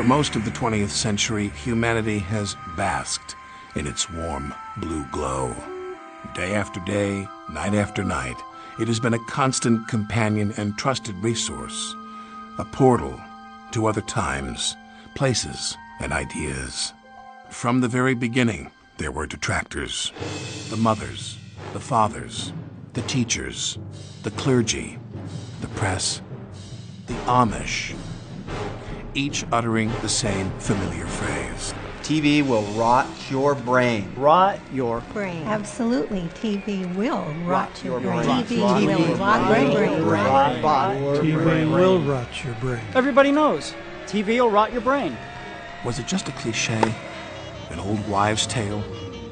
most of the 20th century, humanity has basked in its warm blue glow. Day after day, night after night, it has been a constant companion and trusted resource, a portal to other times, places, and ideas. From the very beginning, there were detractors, the mothers, the fathers, the teachers, the clergy, the press, the Amish, each uttering the same familiar phrase. TV will rot your brain. Rot your brain. Absolutely, TV will rot your brain. TV will rot your brain. TV will rot your brain. Everybody knows. TV will rot your brain. Was it just a cliche? An old wives' tale?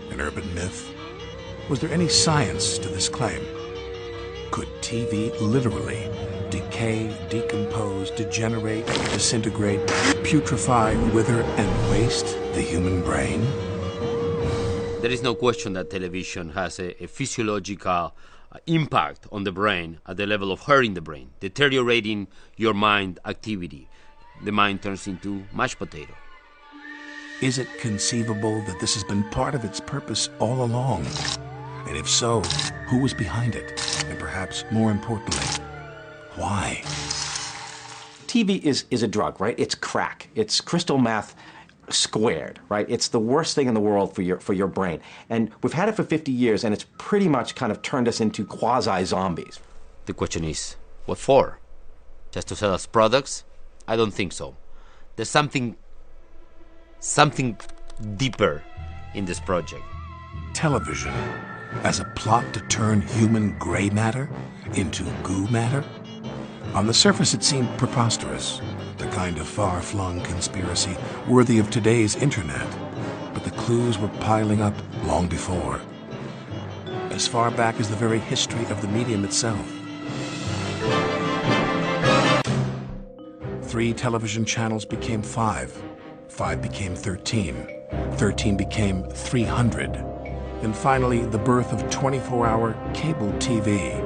An urban myth? Was there any science to this claim? Could TV literally decay, decompose, degenerate, disintegrate, putrefy, wither, and waste the human brain? There is no question that television has a physiological impact on the brain at the level of hurting the brain, deteriorating your mind activity. The mind turns into mashed potato. Is it conceivable that this has been part of its purpose all along? And if so, who was behind it? And perhaps more importantly, why? TV is a drug, right? It's crack. It's crystal meth squared, right? It's the worst thing in the world for your brain. And we've had it for 50 years, and it's pretty much kind of turned us into quasi-zombies. The question is, what for? Just to sell us products? I don't think so. There's something deeper in this project. Television as a plot to turn human gray matter into goo matter? On the surface, it seemed preposterous, the kind of far-flung conspiracy worthy of today's internet. But the clues were piling up long before, as far back as the very history of the medium itself. 3 television channels became 5. 5 became 13. 13 became 300. And finally, the birth of 24-hour cable TV.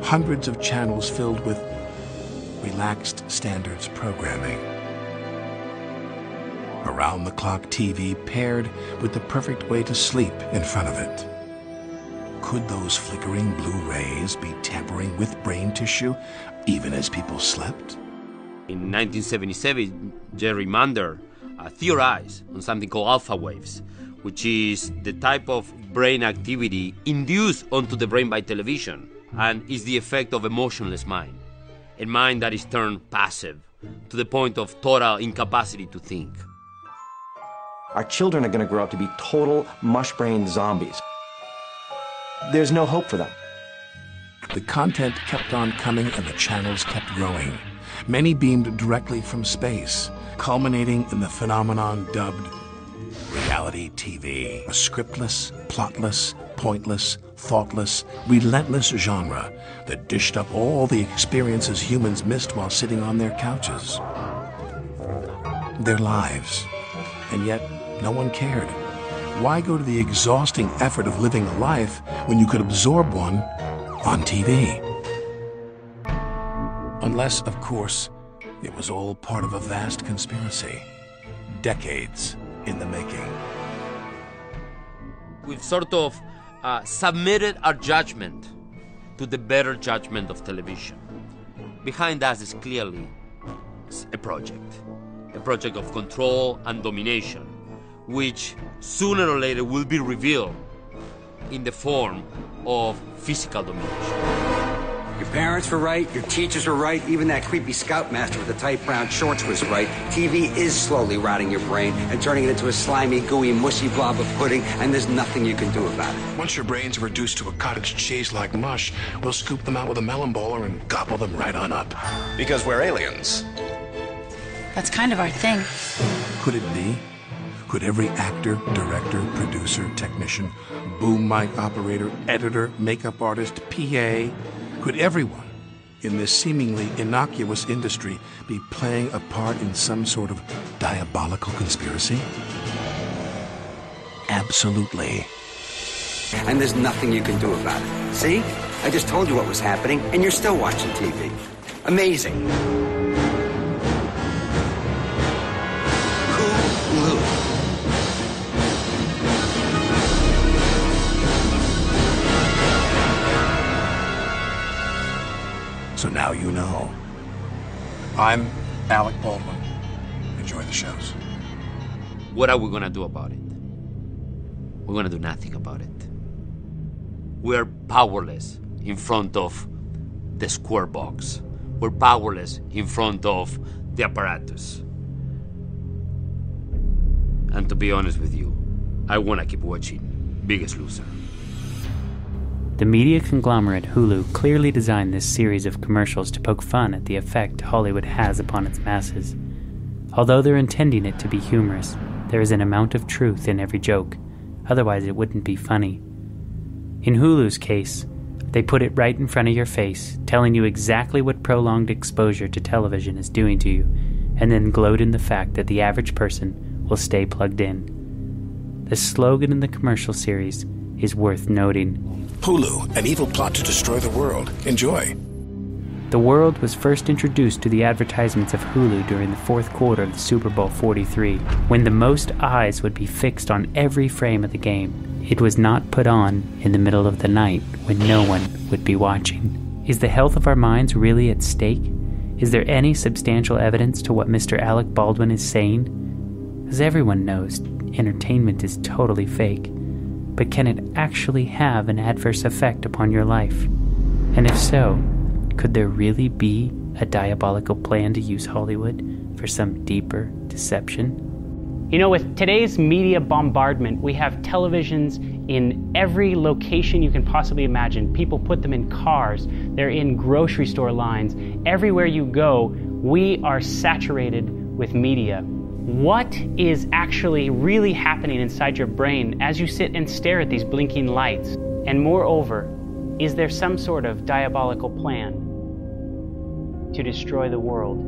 Hundreds of channels filled with relaxed standards programming. Around-the-clock TV paired with the perfect way to sleep in front of it. Could those flickering blue rays be tampering with brain tissue even as people slept? In 1977, Jerry Mander theorized on something called alpha waves, which is the type of brain activity induced onto the brain by television, and is the effect of emotionless mind, a mind that is turned passive to the point of total incapacity to think. Our children are going to grow up to be total mush-brained zombies. There's no hope for them. The content kept on coming and the channels kept growing. Many beamed directly from space, culminating in the phenomenon dubbed reality TV, a scriptless, plotless, pointless, thoughtless, relentless genre that dished up all the experiences humans missed while sitting on their couches. Their lives. And yet, no one cared. Why go to the exhausting effort of living a life when you could absorb one on TV? Unless, of course, it was all part of a vast conspiracy. Decades in the making. We've sort of submitted our judgment to the better judgment of television. Behind us is clearly a project of control and domination, which sooner or later will be revealed in the form of physical domination. Your parents were right, your teachers were right, even that creepy scoutmaster with the tight brown shorts was right. TV is slowly rotting your brain and turning it into a slimy, gooey, mushy blob of pudding, and there's nothing you can do about it. Once your brains are reduced to a cottage cheese like mush, we'll scoop them out with a melon bowler and gobble them right on up. Because we're aliens. That's kind of our thing. Could it be? Could every actor, director, producer, technician, boom mic operator, editor, makeup artist, PA, could everyone in this seemingly innocuous industry be playing a part in some sort of diabolical conspiracy? Absolutely. And there's nothing you can do about it. See? I just told you what was happening, and you're still watching TV. Amazing. you know. I'm Alec Baldwin. Enjoy the shows. What are we going to do about it? We're going to do nothing about it. We're powerless in front of the square box. We're powerless in front of the apparatus. And to be honest with you, I want to keep watching Biggest Loser. The media conglomerate Hulu clearly designed this series of commercials to poke fun at the effect Hollywood has upon its masses. Although they're intending it to be humorous, there is an amount of truth in every joke, otherwise it wouldn't be funny. In Hulu's case, they put it right in front of your face, telling you exactly what prolonged exposure to television is doing to you, and then gloat in the fact that the average person will stay plugged in. The slogan in the commercial series is worth noting. Hulu, an evil plot to destroy the world. Enjoy. The world was first introduced to the advertisements of Hulu during the fourth quarter of the Super Bowl 43, when the most eyes would be fixed on every frame of the game. It was not put on in the middle of the night when no one would be watching. Is the health of our minds really at stake? Is there any substantial evidence to what Mr. Alec Baldwin is saying? As everyone knows, entertainment is totally fake. But can it actually have an adverse effect upon your life? And if so, could there really be a diabolical plan to use Hollywood for some deeper deception? You know, with today's media bombardment, we have televisions in every location you can possibly imagine. People put them in cars, they're in grocery store lines. Everywhere you go, we are saturated with media. What is actually really happening inside your brain as you sit and stare at these blinking lights? And moreover, is there some sort of diabolical plan to destroy the world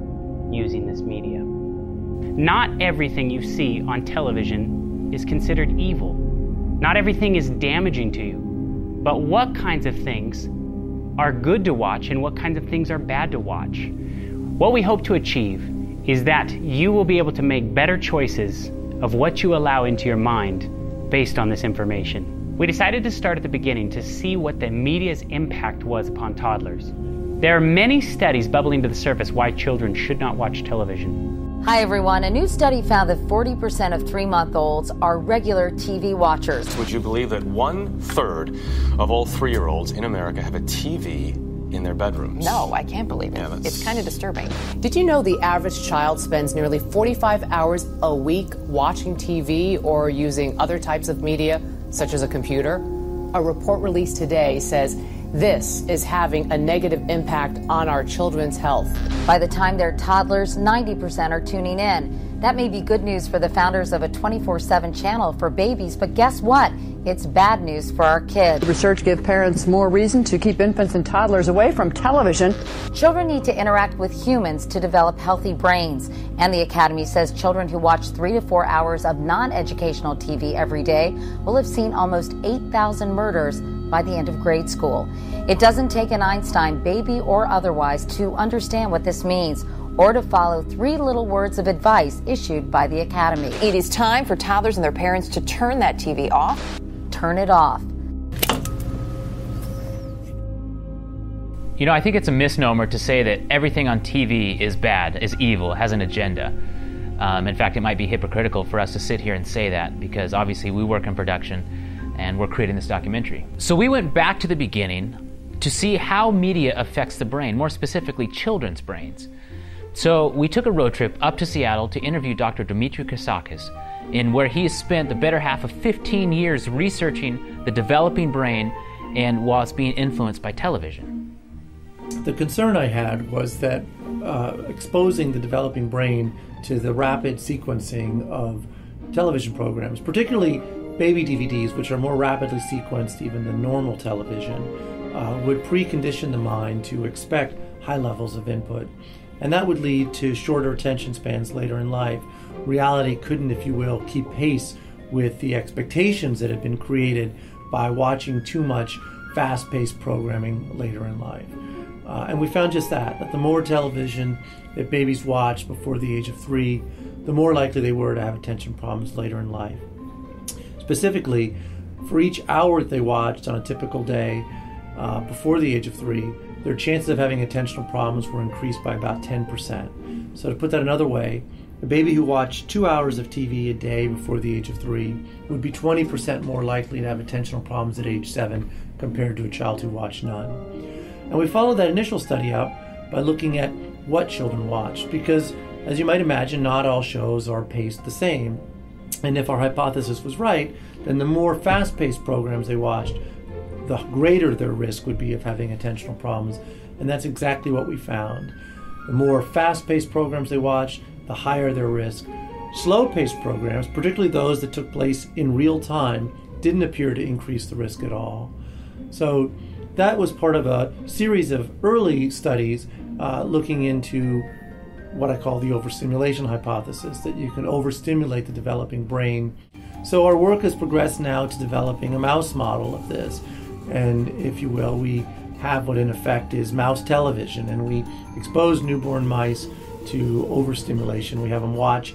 using this media? Not everything you see on television is considered evil. Not everything is damaging to you. But what kinds of things are good to watch and what kinds of things are bad to watch? What we hope to achieve is that you will be able to make better choices of what you allow into your mind based on this information. We decided to start at the beginning to see what the media's impact was upon toddlers. There are many studies bubbling to the surface why children should not watch television. Hi everyone, a new study found that 40% of 3-month-olds are regular TV watchers. Would you believe that 1/3 of all 3-year-olds in America have a TV in their bedrooms? No, I can't believe it. Yeah, it's kind of disturbing. Did you know the average child spends nearly 45 hours a week watching TV or using other types of media, such as a computer? A report released today says this is having a negative impact on our children's health. By the time they're toddlers, 90% are tuning in. That may be good news for the founders of a 24/7 channel for babies, but guess what? It's bad news for our kids. Research gives parents more reason to keep infants and toddlers away from television. Children need to interact with humans to develop healthy brains. And the Academy says children who watch 3 to 4 hours of non-educational TV every day will have seen almost 8,000 murders by the end of grade school. It doesn't take an Einstein, baby or otherwise, to understand what this means or to follow 3 little words of advice issued by the Academy. It is time for toddlers and their parents to turn that TV off. Turn it off. You know, I think it's a misnomer to say that everything on TV is bad, is evil, has an agenda. In fact, it might be hypocritical for us to sit here and say that because obviously we work in production and we're creating this documentary. So we went back to the beginning to see how media affects the brain, more specifically children's brains. So we took a road trip up to Seattle to interview Dr. Dimitri Kasakis, in where he has spent the better half of 15 years researching the developing brain and while it's being influenced by television. The concern I had was that exposing the developing brain to the rapid sequencing of television programs, particularly baby DVDs, which are more rapidly sequenced even than normal television, would precondition the mind to expect high levels of input. And that would lead to shorter attention spans later in life. Reality couldn't, if you will, keep pace with the expectations that had been created by watching too much fast-paced programming later in life. And we found just that the more television that babies watched before the age of 3, the more likely they were to have attention problems later in life. Specifically, for each hour that they watched on a typical day before the age of 3, their chances of having attentional problems were increased by about 10%. So to put that another way, a baby who watched 2 hours of TV a day before the age of 3 would be 20% more likely to have attentional problems at age 7 compared to a child who watched none. And we followed that initial study up by looking at what children watched, because as you might imagine, not all shows are paced the same. And if our hypothesis was right, then the more fast-paced programs they watched, the greater their risk would be of having attentional problems. And that's exactly what we found. The more fast-paced programs they watched, the higher their risk. Slow-paced programs, particularly those that took place in real time, didn't appear to increase the risk at all. So that was part of a series of early studies looking into what I call the overstimulation hypothesis, that you can overstimulate the developing brain. So our work has progressed now to developing a mouse model of this. And if you will, we have what in effect is mouse television, and we expose newborn mice to overstimulation. We have them watch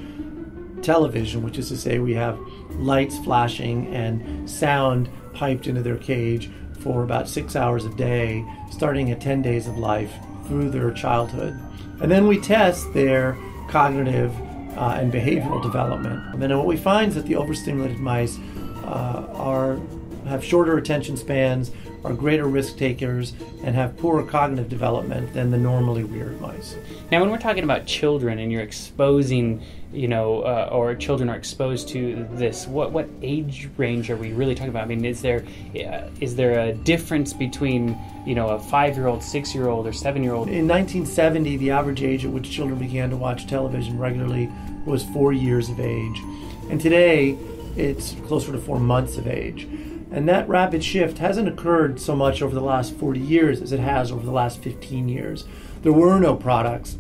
television, which is to say we have lights flashing and sound piped into their cage for about 6 hours a day, starting at 10 days of life through their childhood. And then we test their cognitive and behavioral development. And then what we find is that the overstimulated mice have shorter attention spans, are greater risk takers, and have poorer cognitive development than the normally weird mice. Now, when we're talking about children and you're exposing, or children are exposed to this, what age range are we really talking about? I mean, is there a difference between, a 5-year-old, 6-year-old, or 7-year-old? In 1970, the average age at which children began to watch television regularly was 4 years of age. And today, it's closer to 4 months of age. And that rapid shift hasn't occurred so much over the last 40 years as it has over the last 15 years. There were no products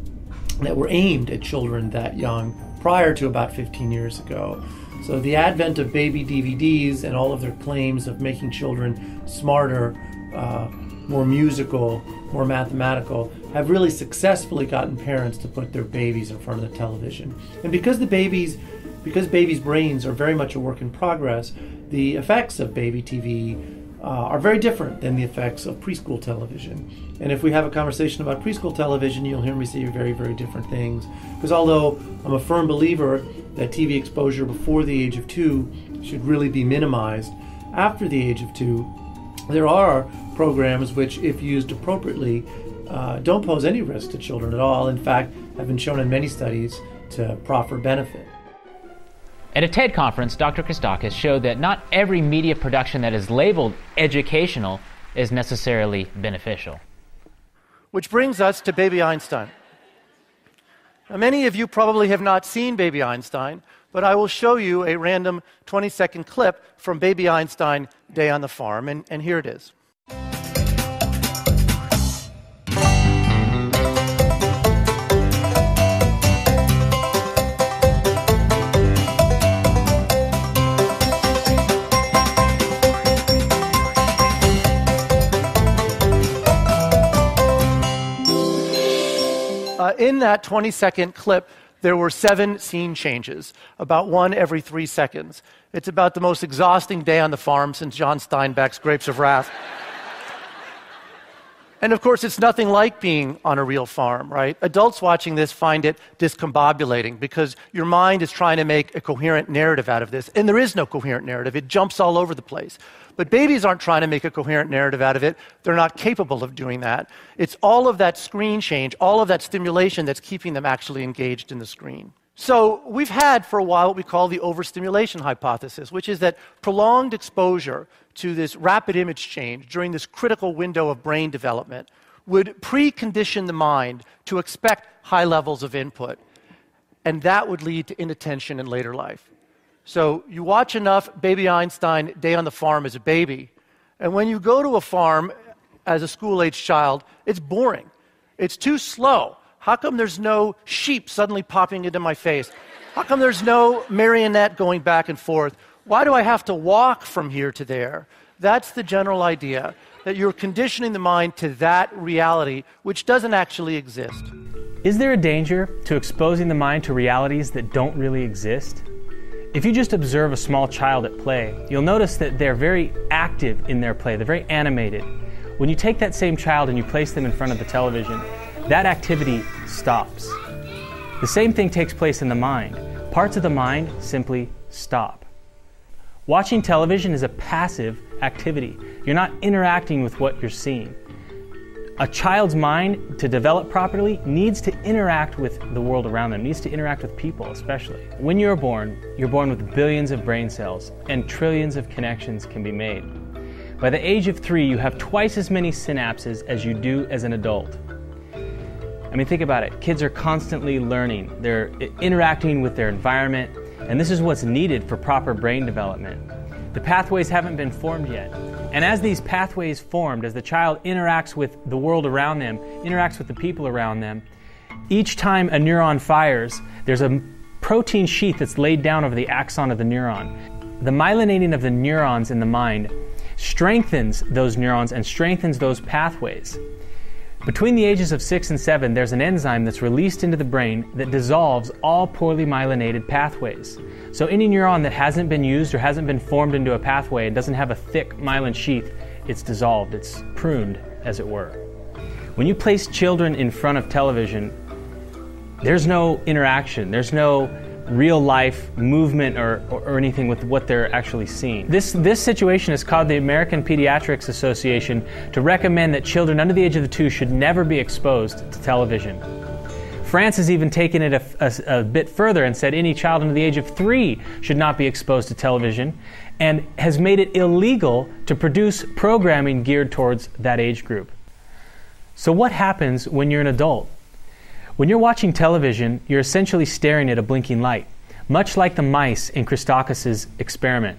that were aimed at children that young prior to about 15 years ago. So the advent of baby DVDs and all of their claims of making children smarter, more musical, more mathematical, have really successfully gotten parents to put their babies in front of the television. And because babies' brains are very much a work in progress, the effects of baby TV are very different than the effects of preschool television. And if we have a conversation about preschool television, you'll hear me say very, very different things. Because although I'm a firm believer that TV exposure before the age of 2 should really be minimized, after the age of 2, there are programs which, if used appropriately, don't pose any risk to children at all. In fact, have been shown in many studies to proffer benefit. At a TED conference, Dr. Christakis showed that not every media production that is labeled educational is necessarily beneficial. Which brings us to Baby Einstein. Now, many of you probably have not seen Baby Einstein, but I will show you a random 20-second clip from Baby Einstein Day on the Farm, and here it is. In that 20-second clip, there were 7 scene changes, about 1 every 3 seconds. It's about the most exhausting day on the farm since John Steinbeck's Grapes of Wrath. And of course, it's nothing like being on a real farm, right? Adults watching this find it discombobulating because your mind is trying to make a coherent narrative out of this, and there is no coherent narrative. It jumps all over the place. But babies aren't trying to make a coherent narrative out of it. They're not capable of doing that. It's all of that screen change, all of that stimulation that's keeping them actually engaged in the screen. So we've had for a while what we call the overstimulation hypothesis, which is that prolonged exposure to this rapid image change during this critical window of brain development would precondition the mind to expect high levels of input, and that would lead to inattention in later life. So you watch enough Baby Einstein Day on the Farm as a baby, and when you go to a farm as a school-age child, it's boring. It's too slow. How come there's no sheep suddenly popping into my face? How come there's no marionette going back and forth? Why do I have to walk from here to there? That's the general idea, that you're conditioning the mind to that reality, which doesn't actually exist. Is there a danger to exposing the mind to realities that don't really exist? If you just observe a small child at play, you'll notice that they're very active in their play. They're very animated. When you take that same child and you place them in front of the television, that activity stops. The same thing takes place in the mind. Parts of the mind simply stop. Watching television is a passive activity. You're not interacting with what you're seeing. A child's mind, to develop properly, needs to interact with the world around them, needs to interact with people especially. When you're born with billions of brain cells and trillions of connections can be made. By the age of 3, you have twice as many synapses as you do as an adult. I mean, think about it. Kids are constantly learning. They're interacting with their environment, and this is what's needed for proper brain development. The pathways haven't been formed yet. And as these pathways formed, as the child interacts with the world around them, interacts with the people around them, each time a neuron fires, there's a protein sheath that's laid down over the axon of the neuron. The myelinating of the neurons in the mind strengthens those neurons and strengthens those pathways. Between the ages of 6 and 7, there's an enzyme that's released into the brain that dissolves all poorly myelinated pathways. So any neuron that hasn't been used or hasn't been formed into a pathway and doesn't have a thick myelin sheath, it's dissolved, it's pruned, as it were. When you place children in front of television, there's no interaction, there's no real life movement or anything with what they're actually seeing. This situation has caused the American Pediatrics Association to recommend that children under the age of 2 should never be exposed to television. France has even taken it a bit further and said any child under the age of 3 should not be exposed to television, and has made it illegal to produce programming geared towards that age group. So what happens when you're an adult? When you're watching television, you're essentially staring at a blinking light, much like the mice in Christakis' experiment.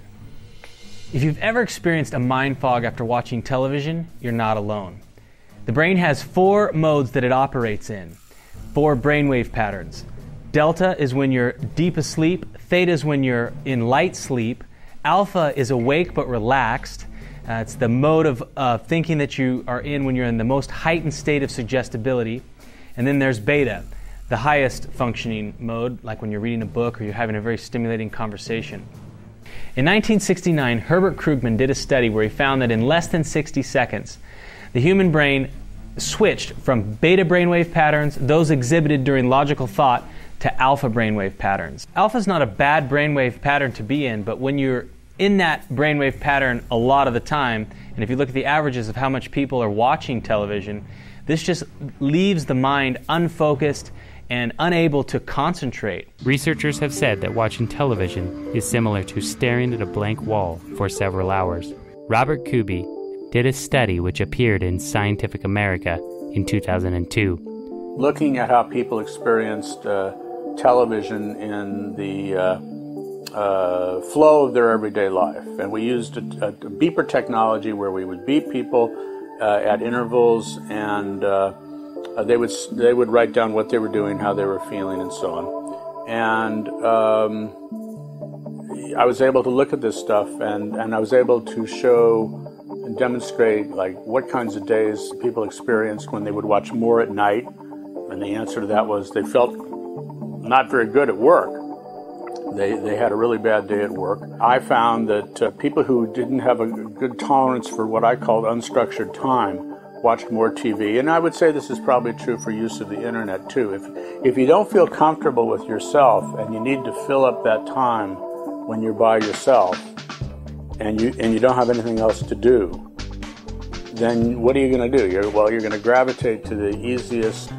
If you've ever experienced a mind fog after watching television, you're not alone. The brain has 4 modes that it operates in, 4 brainwave patterns. Delta is when you're deep asleep, theta is when you're in light sleep, alpha is awake but relaxed. It's the mode of thinking that you are in when you're in the most heightened state of suggestibility. And then there's beta, the highest functioning mode, like when you're reading a book or you're having a very stimulating conversation. In 1969, Herbert Krugman did a study where he found that in less than 60 seconds, the human brain switched from beta brainwave patterns, those exhibited during logical thought, to alpha brainwave patterns. Alpha is not a bad brainwave pattern to be in, but when you're in that brainwave pattern a lot of the time, and if you look at the averages of how much people are watching television, this just leaves the mind unfocused and unable to concentrate. Researchers have said that watching television is similar to staring at a blank wall for several hours. Robert Kuby did a study which appeared in Scientific America in 2002. Looking at how people experienced television in the flow of their everyday life. And we used a beeper technology where we would beep people at intervals, and they would write down what they were doing, how they were feeling, and so on. And I was able to look at this stuff, and I was able to show and demonstrate like what kinds of days people experienced when they would watch more at night. And the answer to that was they felt not very good at work. They had a really bad day at work. I found that people who didn't have a good tolerance for what I called unstructured time watched more TV. And I would say this is probably true for use of the internet too. If you don't feel comfortable with yourself and you need to fill up that time when you're by yourself and you don't have anything else to do, then what are you going to do? You're going to gravitate to the easiest,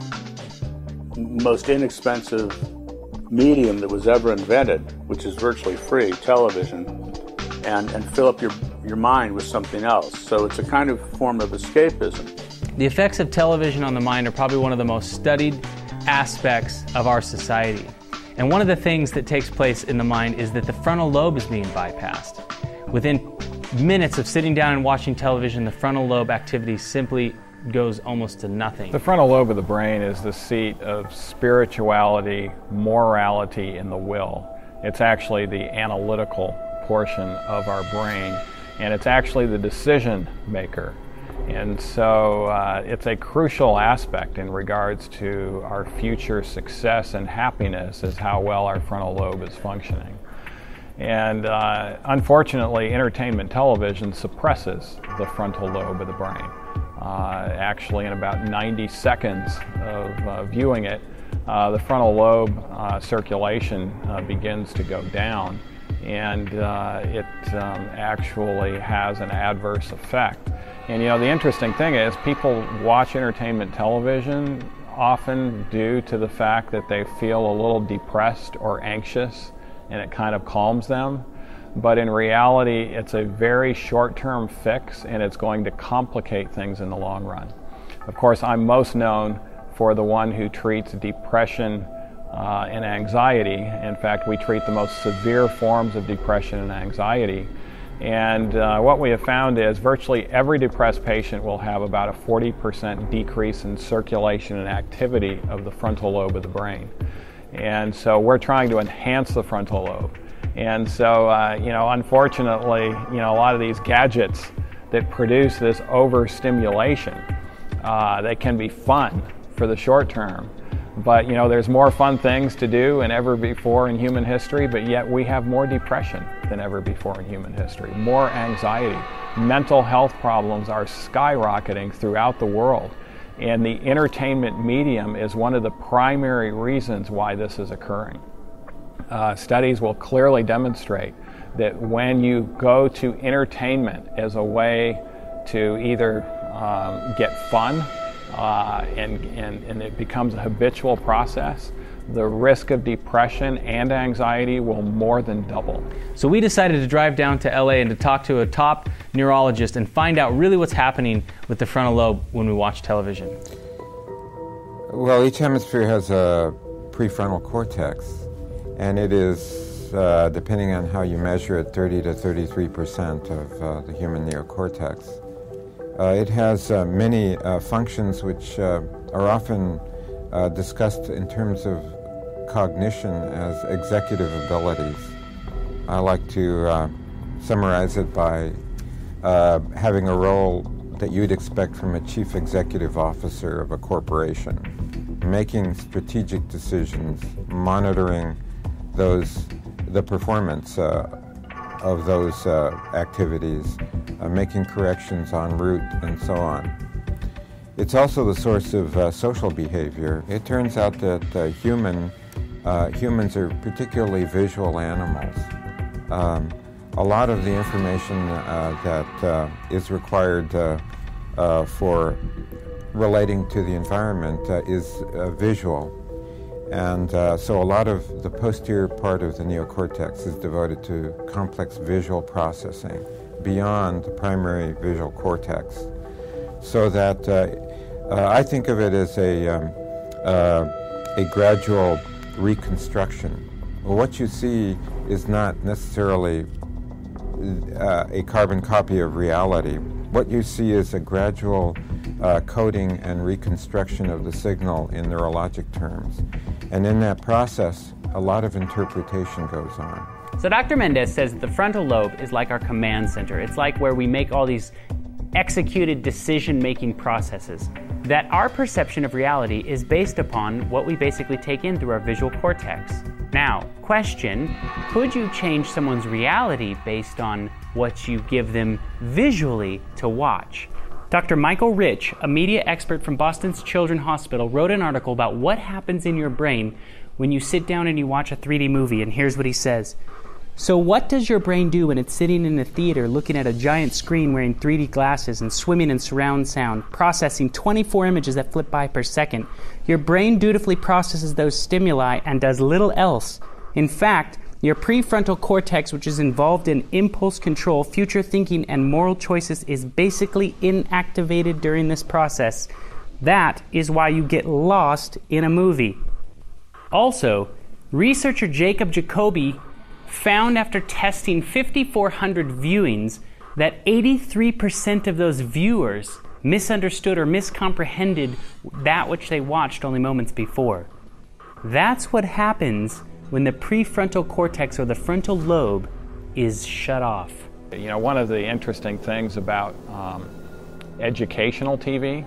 most inexpensive medium that was ever invented, which is virtually free, television, and fill up your mind with something else. So it's a kind of form of escapism. The effects of television on the mind are probably one of the most studied aspects of our society. And one of the things that takes place in the mind is that the frontal lobe is being bypassed. Within minutes of sitting down and watching television, the frontal lobe activity simply goes almost to nothing. The frontal lobe of the brain is the seat of spirituality, morality, and the will. It's actually the analytical portion of our brain, and it's actually the decision maker. And so it's a crucial aspect in regards to our future success and happiness is how well our frontal lobe is functioning. And unfortunately, entertainment television suppresses the frontal lobe of the brain. Actually, in about 90 seconds of viewing it, the frontal lobe circulation begins to go down, and it actually has an adverse effect. And you know, the interesting thing is people watch entertainment television often due to the fact that they feel a little depressed or anxious, and it kind of calms them. But in reality, it's a very short-term fix, and it's going to complicate things in the long run. Of course, I'm most known for the one who treats depression and anxiety. In fact, we treat the most severe forms of depression and anxiety. And what we have found is virtually every depressed patient will have about a 40% decrease in circulation and activity of the frontal lobe of the brain. And so we're trying to enhance the frontal lobe. And so, you know, unfortunately, you know, a lot of these gadgets that produce this overstimulation, they can be fun for the short term. But, you know, there's more fun things to do than ever before in human history, but yet we have more depression than ever before in human history, more anxiety. Mental health problems are skyrocketing throughout the world, and the entertainment medium is one of the primary reasons why this is occurring. Studies will clearly demonstrate that when you go to entertainment as a way to either get fun, and it becomes a habitual process, the risk of depression and anxiety will more than double. So we decided to drive down to LA and to talk to a top neurologist and find out really what's happening with the frontal lobe when we watch television. Well, each hemisphere has a prefrontal cortex, and it is, depending on how you measure it, 30 to 33% of the human neocortex. It has many functions which are often discussed in terms of cognition as executive abilities. I like to summarize it by having a role that you'd expect from a chief executive officer of a corporation, making strategic decisions, monitoring the performance of those activities, making corrections en route, and so on. It's also the source of social behavior. It turns out that humans are particularly visual animals. A lot of the information that is required for relating to the environment is visual. And so a lot of the posterior part of the neocortex is devoted to complex visual processing beyond the primary visual cortex. So that I think of it as a gradual reconstruction. What you see is not necessarily a carbon copy of reality. What you see is a gradual coding and reconstruction of the signal in neurologic terms. And in that process, a lot of interpretation goes on. So Dr. Mendez says that the frontal lobe is like our command center. It's like where we make all these executed decision-making processes. That our perception of reality is based upon what we basically take in through our visual cortex. Now, question, could you change someone's reality based on what you give them visually to watch? Dr. Michael Rich, a media expert from Boston's Children's Hospital, wrote an article about what happens in your brain when you sit down and you watch a 3D movie, and here's what he says. So what does your brain do when it's sitting in a theater looking at a giant screen wearing 3D glasses and swimming in surround sound, processing 24 images that flip by per second? Your brain dutifully processes those stimuli and does little else. In fact, your prefrontal cortex, which is involved in impulse control, future thinking, and moral choices, is basically inactivated during this process. That is why you get lost in a movie. Also, researcher Jacob Jacoby found after testing 5,400 viewings that 83% of those viewers misunderstood or miscomprehended that which they watched only moments before. That's what happens when the prefrontal cortex or the frontal lobe is shut off. You know, one of the interesting things about educational TV,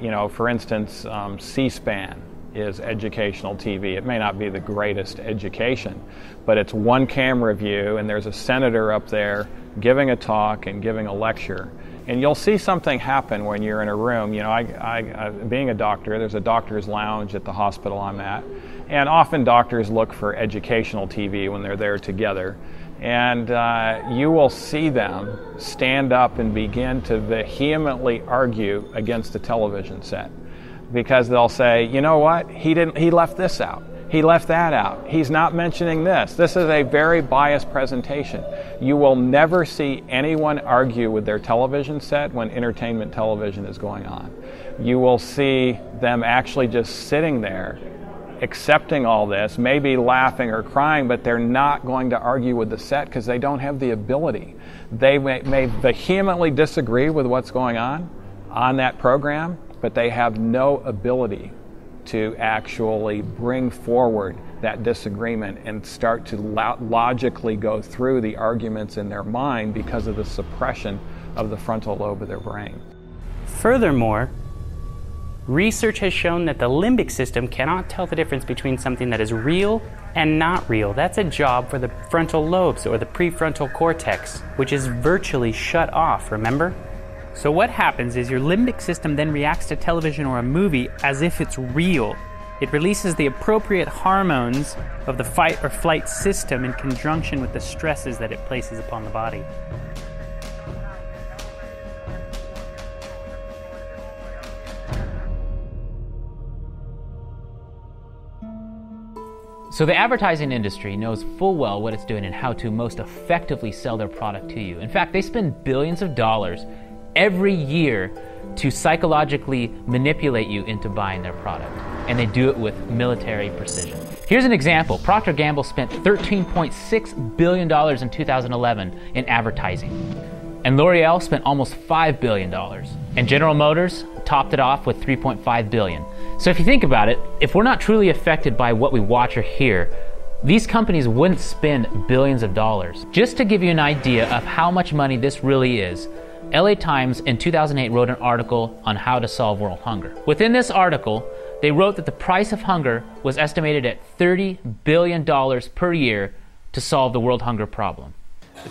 you know, for instance, C-SPAN is educational TV. It may not be the greatest education, but it's one camera view, and there's a senator up there giving a talk and giving a lecture. And you'll see something happen when you're in a room. You know, I being a doctor, there's a doctor's lounge at the hospital I'm at. And often doctors look for educational TV when they're there together. And you will see them stand up and begin to vehemently argue against the television set. Because they'll say, you know what, he left this out. He left that out. He's not mentioning this. This is a very biased presentation. You will never see anyone argue with their television set when entertainment television is going on. You will see them actually just sitting there, accepting all this, maybe laughing or crying, but they're not going to argue with the set because they don't have the ability. They may vehemently disagree with what's going on that program, but they have no ability to actually bring forward that disagreement and start to logically go through the arguments in their mind because of the suppression of the frontal lobe of their brain. Furthermore, research has shown that the limbic system cannot tell the difference between something that is real and not real. That's a job for the frontal lobes or the prefrontal cortex, which is virtually shut off, remember? So what happens is your limbic system then reacts to television or a movie as if it's real. It releases the appropriate hormones of the fight or flight system in conjunction with the stresses that it places upon the body. So the advertising industry knows full well what it's doing and how to most effectively sell their product to you. In fact, they spend billions of dollars every year to psychologically manipulate you into buying their product. And they do it with military precision. Here's an example. Procter & Gamble spent $13.6 billion in 2011 in advertising. And L'Oreal spent almost $5 billion. And General Motors topped it off with $3.5 billion. So if you think about it, if we're not truly affected by what we watch or hear, these companies wouldn't spend billions of dollars. Just to give you an idea of how much money this really is, LA Times in 2008 wrote an article on how to solve world hunger. Within this article, they wrote that the price of hunger was estimated at $30 billion per year to solve the world hunger problem.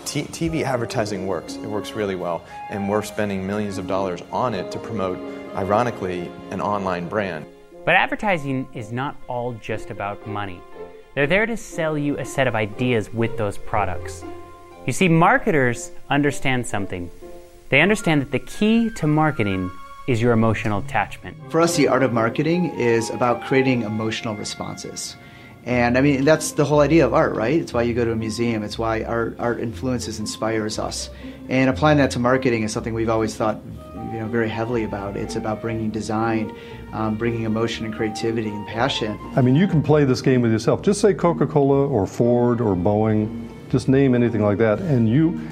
TV advertising works. It works really well, and we're spending millions of dollars on it to promote, ironically, an online brand. But advertising is not all just about money. They're there to sell you a set of ideas with those products. You see, marketers understand something. They understand that the key to marketing is your emotional attachment. For us, the art of marketing is about creating emotional responses. And I mean, that's the whole idea of art, right? It's why you go to a museum. It's why art influences, inspires us. And applying that to marketing is something we've always thought, very heavily about. It's about bringing design, bringing emotion and creativity and passion. I mean, you can play this game with yourself. Just say Coca-Cola or Ford or Boeing. Just name anything like that, and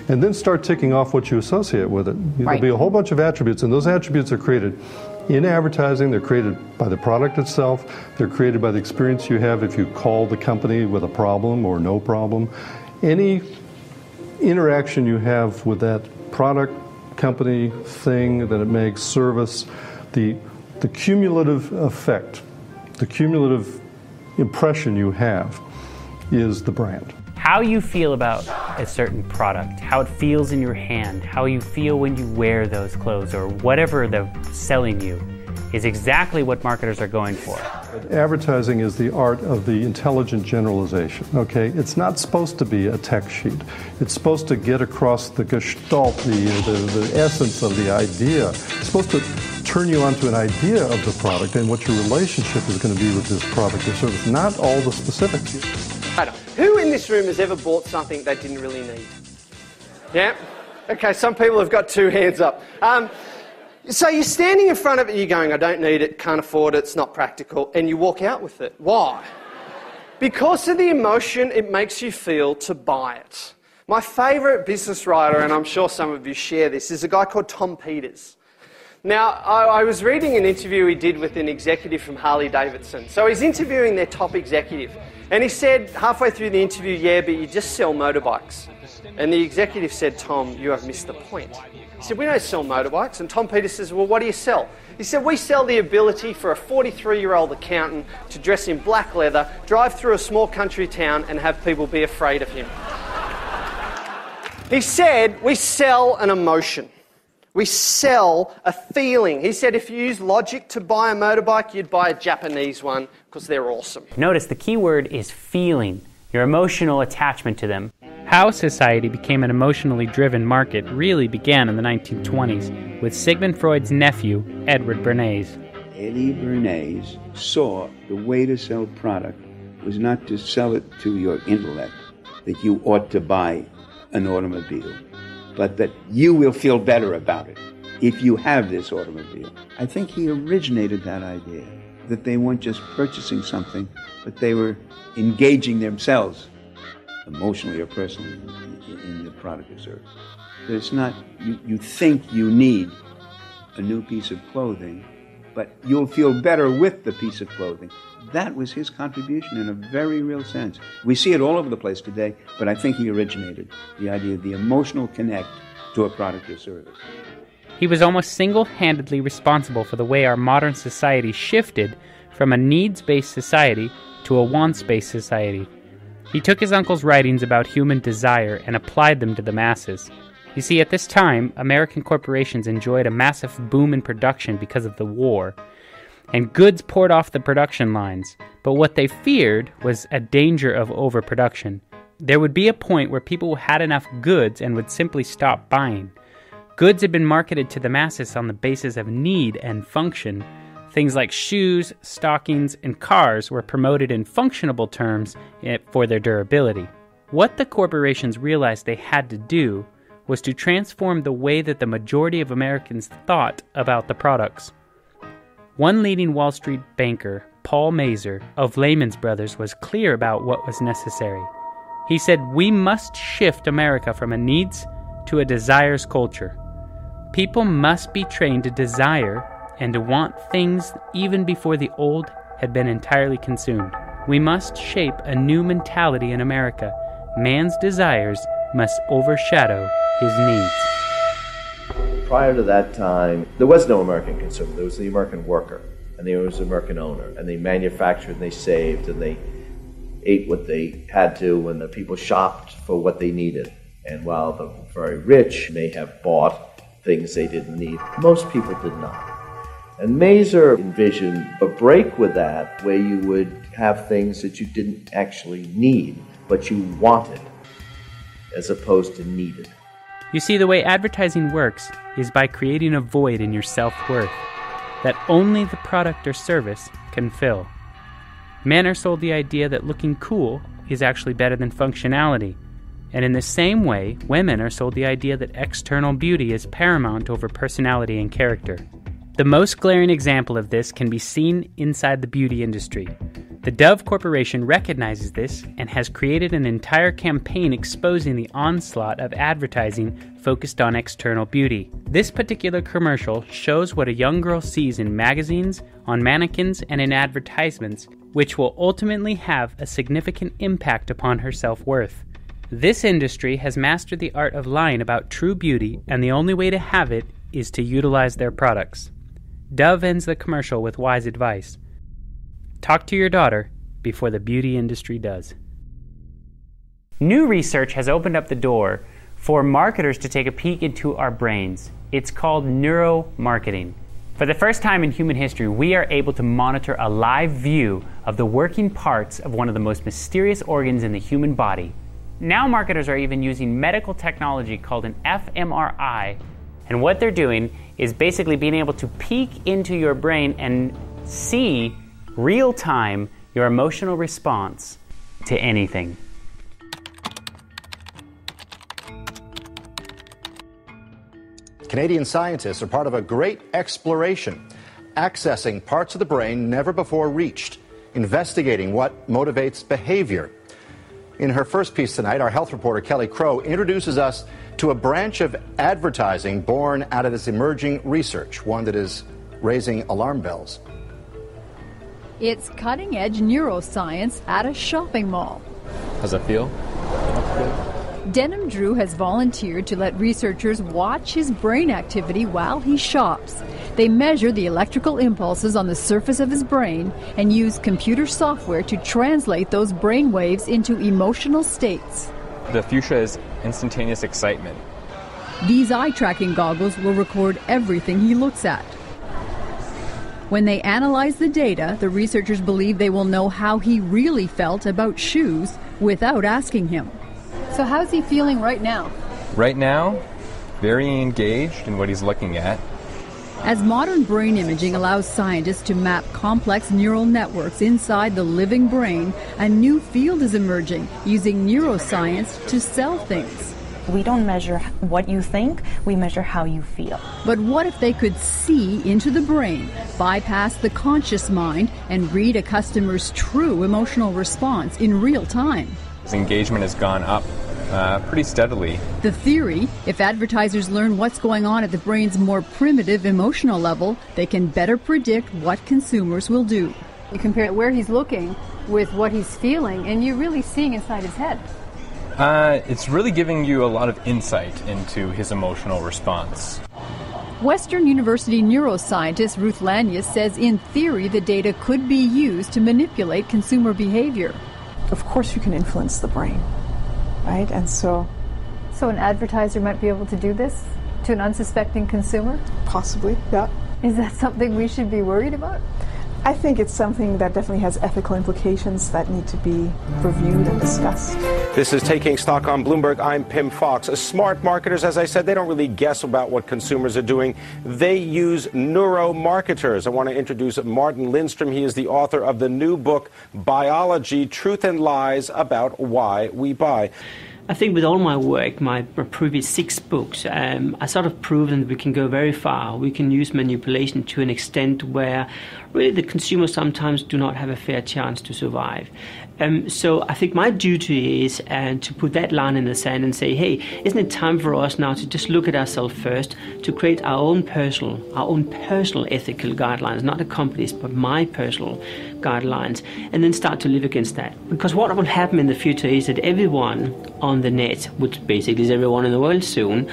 then start ticking off what you associate with it. There'll be a whole bunch of attributes, and those attributes are created in advertising. They're created by the product itself. They're created by the experience you have if you call the company with a problem or no problem. Any interaction you have with that product, company, thing that it makes, service, the cumulative effect, the cumulative impression you have is the brand. How you feel about a certain product, how it feels in your hand, how you feel when you wear those clothes or whatever they're selling you is exactly what marketers are going for. Advertising is the art of the intelligent generalization, okay? It's not supposed to be a text sheet. It's supposed to get across the gestalt, the essence of the idea. It's supposed to turn you onto an idea of the product and what your relationship is going to be with this product or service, not all the specifics. Who in this room has ever bought something they didn't really need? Yeah? Okay, some people have got two hands up. So you're standing in front of it, you're going, I don't need it, can't afford it, it's not practical, and you walk out with it. Why? Because of the emotion it makes you feel to buy it. My favourite business writer, and I'm sure some of you share this, is a guy called Tom Peters. Now, I was reading an interview he did with an executive from Harley-Davidson. So he's interviewing their top executive. And he said halfway through the interview, yeah, but you just sell motorbikes. And the executive said, Tom, you have missed the point. He said, we don't sell motorbikes. And Tom Peters says, well, what do you sell? He said, we sell the ability for a 43-year-old accountant to dress in black leather, drive through a small country town and have people be afraid of him. He said we sell an emotion. We sell a feeling. He said if you use logic to buy a motorbike, you'd buy a Japanese one because they're awesome. Notice the key word is feeling, your emotional attachment to them. How society became an emotionally driven market really began in the 1920s with Sigmund Freud's nephew, Edward Bernays. Eddie Bernays saw the way to sell product was not to sell it to your intellect, that you ought to buy an automobile, but that you will feel better about it if you have this automobile. I think he originated that idea, that they weren't just purchasing something, but they were engaging themselves emotionally or personally in the product or service. That it's not, you think you need a new piece of clothing, but you'll feel better with the piece of clothing. That was his contribution in a very real sense. We see it all over the place today, but I think he originated the idea of the emotional connect to a product or service. He was almost single-handedly responsible for the way our modern society shifted from a needs-based society to a wants-based society. He took his uncle's writings about human desire and applied them to the masses. You see, at this time, American corporations enjoyed a massive boom in production because of the war, and goods poured off the production lines. But what they feared was a danger of overproduction. There would be a point where people had enough goods and would simply stop buying. Goods had been marketed to the masses on the basis of need and function. Things like shoes, stockings, and cars were promoted in functionable terms for their durability. What the corporations realized they had to do was to transform the way that the majority of Americans thought about the products. One leading Wall Street banker, Paul Mazur of Lehman Brothers, was clear about what was necessary. He said, "We must shift America from a needs to a desires culture. People must be trained to desire and to want things even before the old had been entirely consumed. We must shape a new mentality in America. Man's desires must overshadow his needs." Prior to that time, there was no American consumer. There was the American worker, and there was the American owner, and they manufactured and they saved and they ate what they had to, and the people shopped for what they needed. And while the very rich may have bought things they didn't need, most people did not. And Mazur envisioned a break with that, where you would have things that you didn't actually need, but you wanted, as opposed to needed. You see, the way advertising works is by creating a void in your self-worth that only the product or service can fill. Men are sold the idea that looking cool is actually better than functionality. And in the same way, women are sold the idea that external beauty is paramount over personality and character. The most glaring example of this can be seen inside the beauty industry. The Dove Corporation recognizes this and has created an entire campaign exposing the onslaught of advertising focused on external beauty. This particular commercial shows what a young girl sees in magazines, on mannequins, and in advertisements, which will ultimately have a significant impact upon her self-worth. This industry has mastered the art of lying about true beauty, and the only way to have it is to utilize their products. Dove ends the commercial with wise advice. Talk to your daughter before the beauty industry does. New research has opened up the door for marketers to take a peek into our brains. It's called neuromarketing. For the first time in human history, we are able to monitor a live view of the working parts of one of the most mysterious organs in the human body. Now marketers are even using medical technology called an fMRI, and what they're doing is basically being able to peek into your brain and see real-time your emotional response to anything. Canadian scientists are part of a great exploration, accessing parts of the brain never before reached, investigating what motivates behavior. In her first piece tonight, our health reporter Kelly Crow introduces us to a branch of advertising born out of this emerging research, one that is raising alarm bells. It's cutting-edge neuroscience at a shopping mall. How's that feel? Denham Drew has volunteered to let researchers watch his brain activity while he shops. They measure the electrical impulses on the surface of his brain and use computer software to translate those brain waves into emotional states. The fuchsia is instantaneous excitement. These eye-tracking goggles will record everything he looks at. When they analyze the data, the researchers believe they will know how he really felt about shoes without asking him. So how's he feeling right now? Right now, very engaged in what he's looking at. As modern brain imaging allows scientists to map complex neural networks inside the living brain, a new field is emerging using neuroscience to sell things. We don't measure what you think, we measure how you feel. But what if they could see into the brain, bypass the conscious mind, and read a customer's true emotional response in real time? His engagement has gone up pretty steadily. The theory, if advertisers learn what's going on at the brain's more primitive emotional level, they can better predict what consumers will do. You compare where he's looking with what he's feeling, and you're really seeing inside his head. It's really giving you a lot of insight into his emotional response. Western University neuroscientist Ruth Lanyas says in theory the data could be used to manipulate consumer behavior. Of course you can influence the brain, right? And so an advertiser might be able to do this to an unsuspecting consumer? Possibly, yeah. Is that something we should be worried about? I think it's something that definitely has ethical implications that need to be reviewed and discussed. This is Taking Stock on Bloomberg. I'm Pim Fox. Smart marketers, as I said, they don't really guess about what consumers are doing. They use neuromarketers. I want to introduce Martin Lindstrom. He is the author of the new book, Biology, Truth and Lies About Why We Buy. I think with all my work, my previous 6 books, I sort of proven that we can go very far. We can use manipulation to an extent where really the consumers sometimes do not have a fair chance to survive. So I think my duty is to put that line in the sand and say, hey, isn't it time for us now to just look at ourselves first, to create our own personal ethical guidelines, not the company's, but my personal guidelines, and then start to live against that. Because what will happen in the future is that everyone on the net, which basically is everyone in the world soon,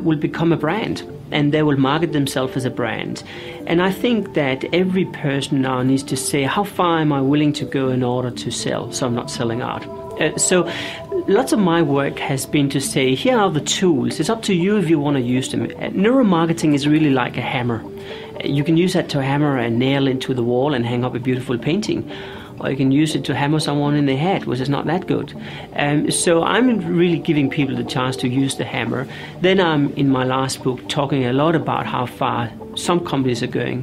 will become a brand. And they will market themselves as a brand. And I think that every person now needs to say, how far am I willing to go in order to sell, so I'm not selling out? So lots of my work has been to say, here are the tools. It's up to you if you want to use them. Neuromarketing is really like a hammer. You can use that to hammer a nail into the wall and hang up a beautiful painting. Or you can use it to hammer someone in the head, which is not that good. So I'm really giving people the chance to use the hammer. Then I'm, in my last book, talking a lot about how far some companies are going,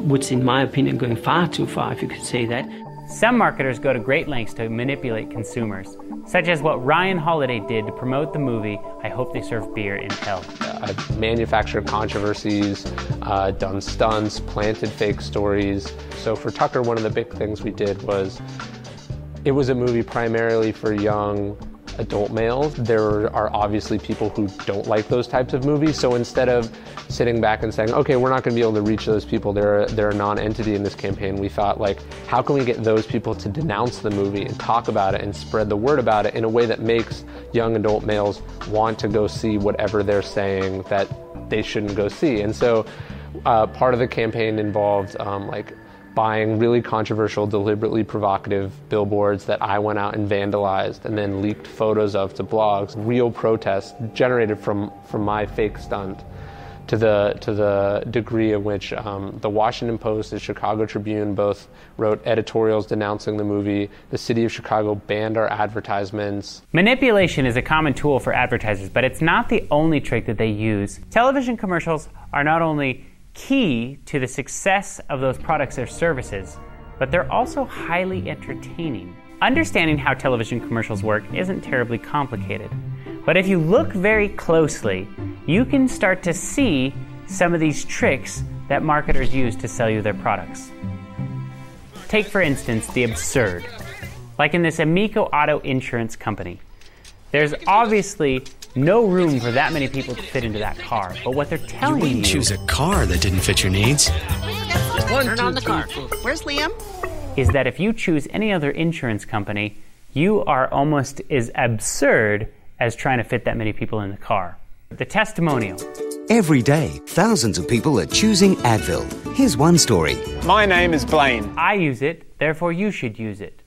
which in my opinion going far too far, if you could say that. Some marketers go to great lengths to manipulate consumers, such as what Ryan Holiday did to promote the movie I Hope They Serve Beer in Hell. I've manufactured controversies, done stunts, planted fake stories. So for Tucker, one of the big things we did was, it was a movie primarily for young adult males. There are obviously people who don't like those types of movies, so instead of sitting back and saying, okay, we're not going to be able to reach those people, they're a non-entity in this campaign, we thought, like, how can we get those people to denounce the movie and talk about it and spread the word about it in a way that makes young adult males want to go see whatever they're saying that they shouldn't go see. And so part of the campaign involved buying really controversial, deliberately provocative billboards that I went out and vandalized and then leaked photos of to blogs. Real protests generated from my fake stunt, to the degree in which the Washington Post and Chicago Tribune both wrote editorials denouncing the movie. The city of Chicago banned our advertisements. Manipulation is a common tool for advertisers, but it's not the only trick that they use. Television commercials are not only key to the success of those products or services, but they're also highly entertaining. Understanding how television commercials work isn't terribly complicated, but if you look very closely, you can start to see some of these tricks that marketers use to sell you their products. Take, for instance, the absurd. Like in this Amico Auto Insurance Company. There's obviously no room for that many people to fit into that car, but what they're telling you... wouldn't choose a car that didn't fit your needs. Turn on the car. Where's Liam? Is that if you choose any other insurance company, you are almost as absurd as trying to fit that many people in the car. The testimonial. Every day, thousands of people are choosing Advil. Here's one story. My name is Blaine. I use it, therefore you should use it.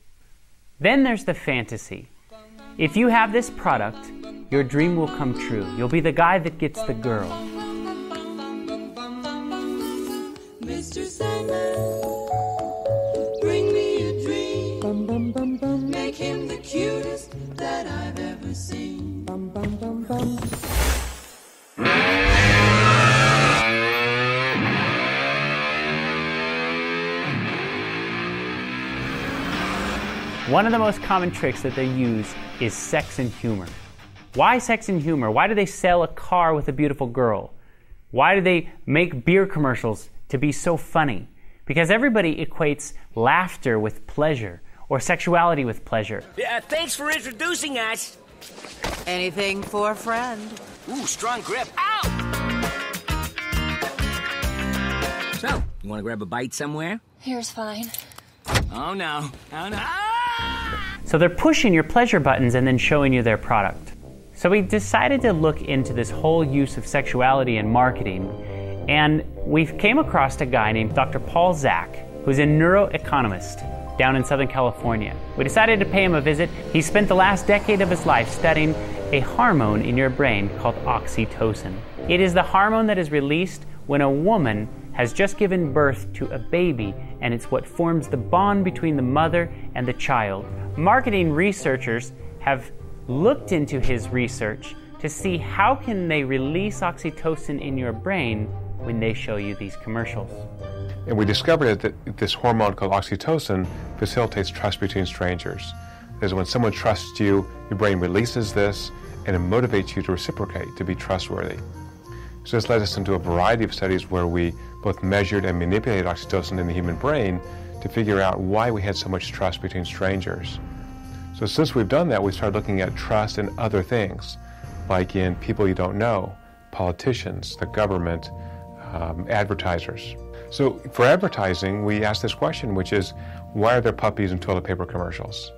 Then there's the fantasy. If you have this product, your dream will come true. You'll be the guy that gets the girl. Mr. Sandman, bring me a dream. Make him the cutest that I've ever seen. One of the most common tricks that they use is sex and humor. Why sex and humor? Why do they sell a car with a beautiful girl? Why do they make beer commercials to be so funny? Because everybody equates laughter with pleasure or sexuality with pleasure. Thanks for introducing us. Anything for a friend. Ooh, strong grip. Ow! So, you want to grab a bite somewhere? Here's fine. Oh no. Oh no. So they're pushing your pleasure buttons and then showing you their product. So we decided to look into this whole use of sexuality in marketing, and we came across a guy named Dr. Paul Zak, who's a neuroeconomist down in Southern California. We decided to pay him a visit. He spent the last decade of his life studying a hormone in your brain called oxytocin. It is the hormone that is released when a woman has just given birth to a baby, and it's what forms the bond between the mother and the child. Marketing researchers have looked into his research to see how can they release oxytocin in your brain when they show you these commercials. And we discovered that this hormone called oxytocin facilitates trust between strangers. Because when someone trusts you, your brain releases this and it motivates you to reciprocate, to be trustworthy. So this led us into a variety of studies where we both measured and manipulated oxytocin in the human brain to figure out why we had so much trust between strangers. So since we've done that, we started looking at trust in other things, like in people you don't know, politicians, the government, advertisers. So for advertising, we asked this question, which is, why are there puppies in toilet paper commercials?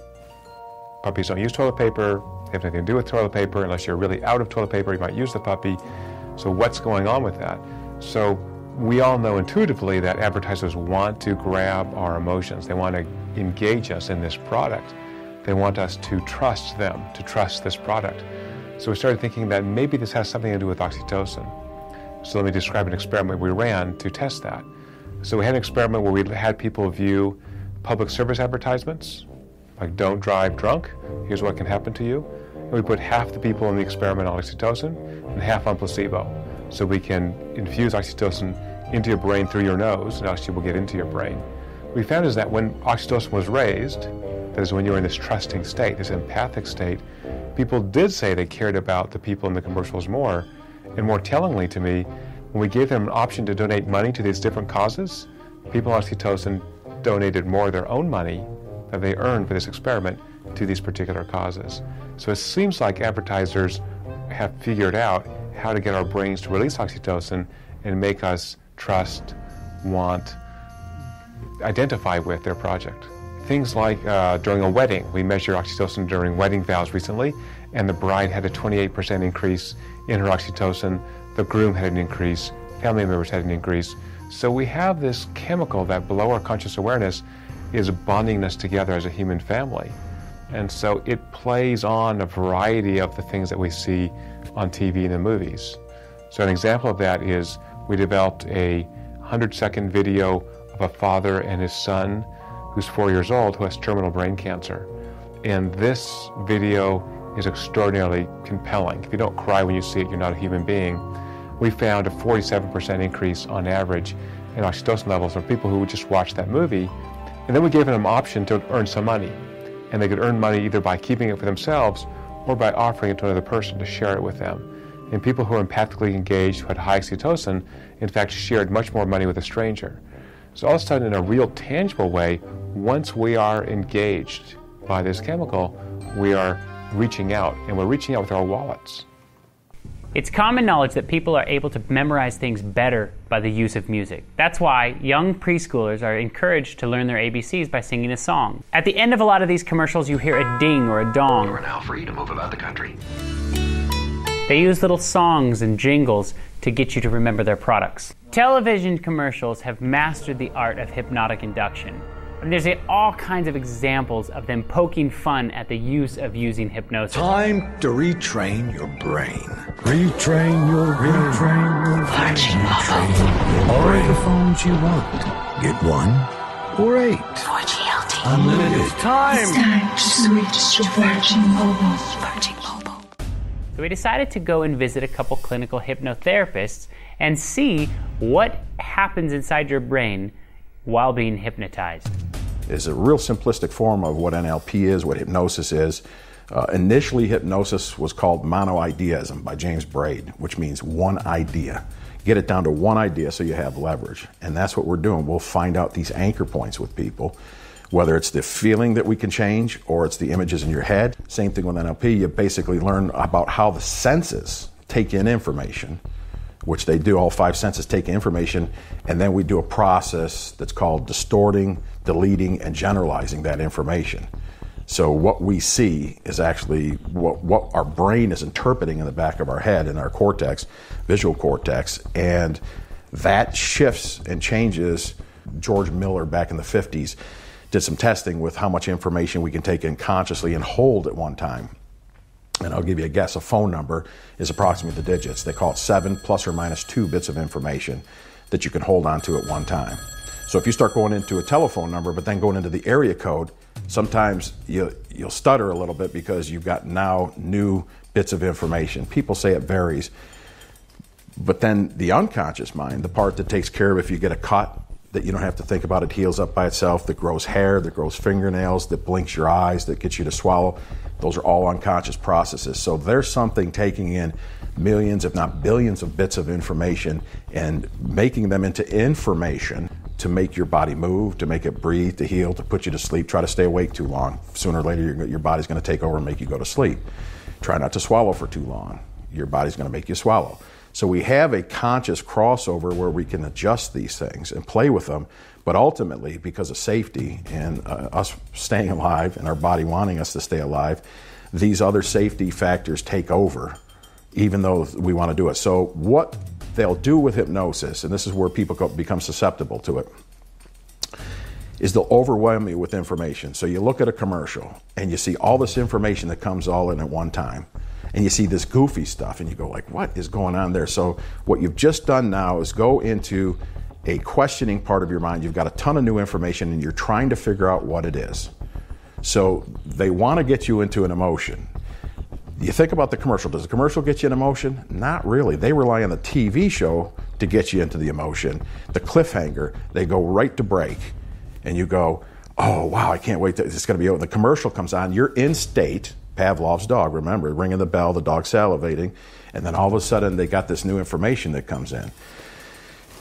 Puppies don't use toilet paper, they have nothing to do with toilet paper. Unless you're really out of toilet paper, you might use the puppy. So what's going on with that? So we all know intuitively that advertisers want to grab our emotions. They want to engage us in this product. They want us to trust them, to trust this product. So we started thinking that maybe this has something to do with oxytocin. So let me describe an experiment we ran to test that. So we had an experiment where we had people view public service advertisements, like don't drive drunk, here's what can happen to you. And we put half the people in the experiment on oxytocin and half on placebo. So we can infuse oxytocin into your brain through your nose, and actually will get into your brain. What we found is that when oxytocin was raised, that is when you're in this trusting state, this empathic state, people did say they cared about the people in the commercials more. And more tellingly to me, when we gave them an option to donate money to these different causes, people on oxytocin donated more of their own money that they earned for this experiment to these particular causes. So it seems like advertisers have figured out how to get our brains to release oxytocin and make us trust, want, identify with their project. Things like during a wedding, we measured oxytocin during wedding vows recently, and the bride had a 28% increase in her oxytocin, the groom had an increase, family members had an increase. So we have this chemical that below our conscious awareness is bonding us together as a human family. And so it plays on a variety of the things that we see on TV and the movies. So an example of that is we developed a 100-second video of a father and his son who's 4 years old who has terminal brain cancer. And this video is extraordinarily compelling. If you don't cry when you see it, you're not a human being. We found a 47% increase on average in oxytocin levels for people who would just watch that movie. And then we gave them an option to earn some money. And they could earn money either by keeping it for themselves or by offering it to another person to share it with them. And people who were empathically engaged, who had high oxytocin, in fact shared much more money with a stranger. So all of a sudden, in a real tangible way, once we are engaged by this chemical, we are reaching out, and we're reaching out with our wallets. It's common knowledge that people are able to memorize things better by the use of music. That's why young preschoolers are encouraged to learn their ABCs by singing a song. At the end of a lot of these commercials, you hear a ding or a dong. You are now free to move about the country. They use little songs and jingles to get you to remember their products. Television commercials have mastered the art of hypnotic induction. And there's all kinds of examples of them poking fun at the use of using hypnosis. Time to retrain your brain. Retrain your brain. All the phones you want. Get 1 or 8. Unlimited. It's time to switch to Virgin Mobile. Virgin Mobile. So we decided to go and visit a couple clinical hypnotherapists and see what happens inside your brain while being hypnotized. It's a real simplistic form of what NLP is, what hypnosis is. Initially, hypnosis was called monoideism by James Braid, which means one idea. Get it down to one idea so you have leverage. And that's what we're doing. We'll find out these anchor points with people, whether it's the feeling that we can change or it's the images in your head. Same thing with NLP. You basically learn about how the senses take in information, which they do. All 5 senses take information, and then we do a process that's called distorting, deleting, and generalizing that information. So what we see is actually what our brain is interpreting in the back of our head, in our cortex, visual cortex, and that shifts and changes. George Miller back in the 50s did some testing with how much information we can take in consciously and hold at one time. And I'll give you a guess. A phone number is approximately the digits. They call it 7 plus or minus 2 bits of information that you can hold on to at one time. So if you start going into a telephone number, but then going into the area code, sometimes you'll stutter a little bit because you've got now new bits of information. People say it varies. But then the unconscious mind, the part that takes care of if you get a cut, that you don't have to think about, it heals up by itself, that grows hair, that grows fingernails, that blinks your eyes, that gets you to swallow. Those are all unconscious processes. So there's something taking in millions, if not billions, of bits of information and making them into information to make your body move, to make it breathe, to heal, to put you to sleep. Try to stay awake too long. Sooner or later, your body's going to take over and make you go to sleep. Try not to swallow for too long. Your body's going to make you swallow. So we have a conscious crossover where we can adjust these things and play with them, but ultimately, because of safety and us staying alive and our body wanting us to stay alive, these other safety factors take over, even though we want to do it. So what they'll do with hypnosis, and this is where people become susceptible to it, is they'll overwhelm you with information. So you look at a commercial and you see all this information that comes all in at one time. And you see this goofy stuff and you go like, what is going on there? So what you've just done now is go into a questioning part of your mind. You've got a ton of new information and you're trying to figure out what it is. So they want to get you into an emotion. You think about the commercial. Does the commercial get you an emotion? Not really. They rely on the TV show to get you into the emotion. The cliffhanger, they go right to break. And you go, oh, wow, I can't wait. It's going to be over. The commercial comes on. You're in state. Pavlov's dog, remember, ringing the bell, the dog salivating, and then all of a sudden they got this new information that comes in.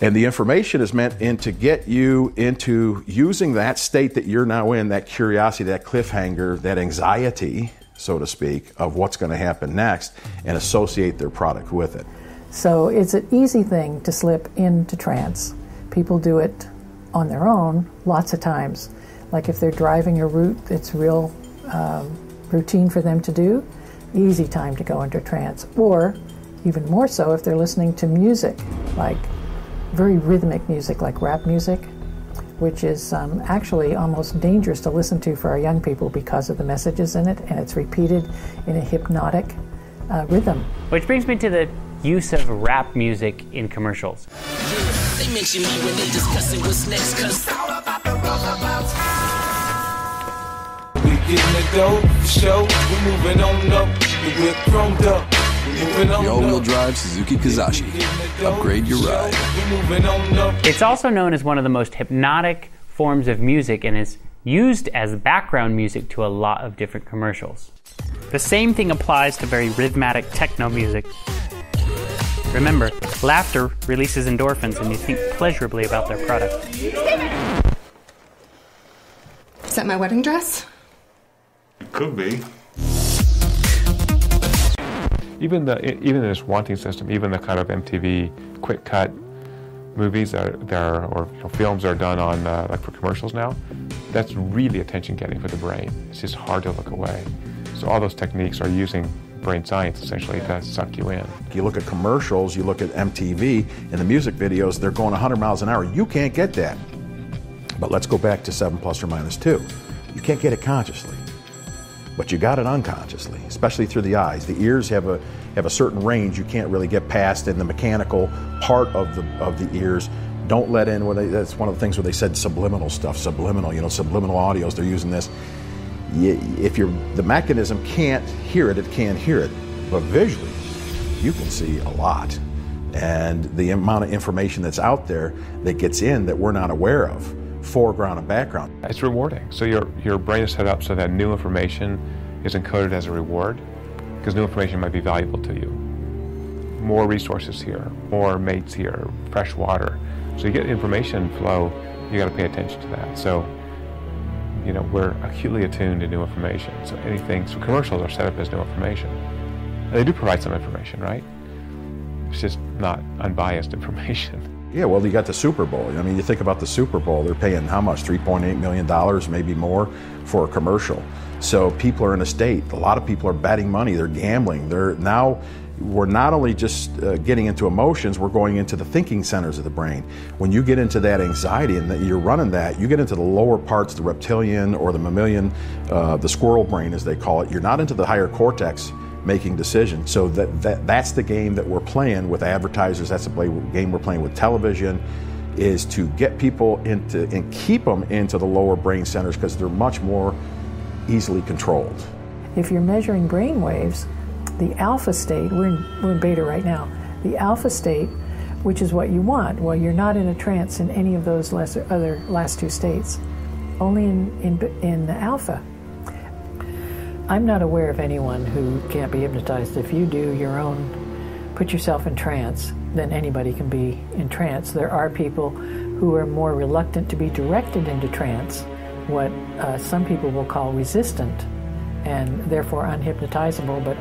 And the information is meant to get you into using that state that you're now in, that curiosity, that cliffhanger, that anxiety, so to speak, of what's going to happen next, and associate their product with it. So it's an easy thing to slip into trance. People do it on their own lots of times. Like if they're driving a route that's real routine for them to do, easy time to go into trance. Or even more so if they're listening to music, like very rhythmic music, like rap music, which is actually almost dangerous to listen to for our young people because of the messages in it, and it's repeated in a hypnotic rhythm. Which brings me to the use of rap music in commercials. They mention me when they discussing what's next, cause all about the roundabouts. We getting the dough for show. We're moving on up. We're chromed up. The all-wheel drive Suzuki Kizashi. Upgrade your ride. It's also known as one of the most hypnotic forms of music and is used as background music to a lot of different commercials. The same thing applies to very rhythmic techno music. Remember, laughter releases endorphins and you think pleasurably about their product. Is that my wedding dress? It could be. Even in this wanting system, even the kind of MTV quick cut movies or films that are done on like for commercials now, that's really attention getting for the brain. It's just hard to look away. So all those techniques are using brain science essentially to suck you in. You look at commercials, you look at MTV, and the music videos, they're going 100 miles an hour. You can't get that. But let's go back to 7 plus or minus 2. You can't get it consciously, but you got it unconsciously, especially through the eyes. The ears have a certain range you can't really get past, and the mechanical part of the ears don't let in. That's one of the things where they said subliminal stuff, subliminal audios. They're using this. If the mechanism can't hear it, it can't hear it, but visually, you can see a lot. And the amount of information that's out there that gets in that we're not aware of, foreground and background. It's rewarding. So your brain is set up so that new information is encoded as a reward, because new information might be valuable to you. More resources here, more mates here, fresh water. So you get information flow, you got to pay attention to that. So, you know, we're acutely attuned to new information. So commercials are set up as new information. And they do provide some information, right? It's just not unbiased information. Yeah, well, you got the Super Bowl. I mean, you think about the Super Bowl, they're paying how much? $3.8 million, maybe more, for a commercial. So people are in a state. A lot of people are betting money. They're gambling. We're not only just getting into emotions, we're going into the thinking centers of the brain. When you get into that anxiety and that you're running that, you get into the lower parts, the reptilian or the mammalian, the squirrel brain as they call it. You're not into the higher cortex making decisions. So that's the game that we're playing with advertisers. That's the game we're playing with television, is to get people into and keep them into the lower brain centers because they're much more easily controlled. If you're measuring brain waves, the alpha state, we're in beta right now, the alpha state, which is what you want. Well, you're not in a trance in any of those other last two states, only in the alpha. I'm not aware of anyone who can't be hypnotized. If you do your own, put yourself in trance, then anybody can be in trance. There are people who are more reluctant to be directed into trance, what some people will call resistant, and therefore unhypnotizable, but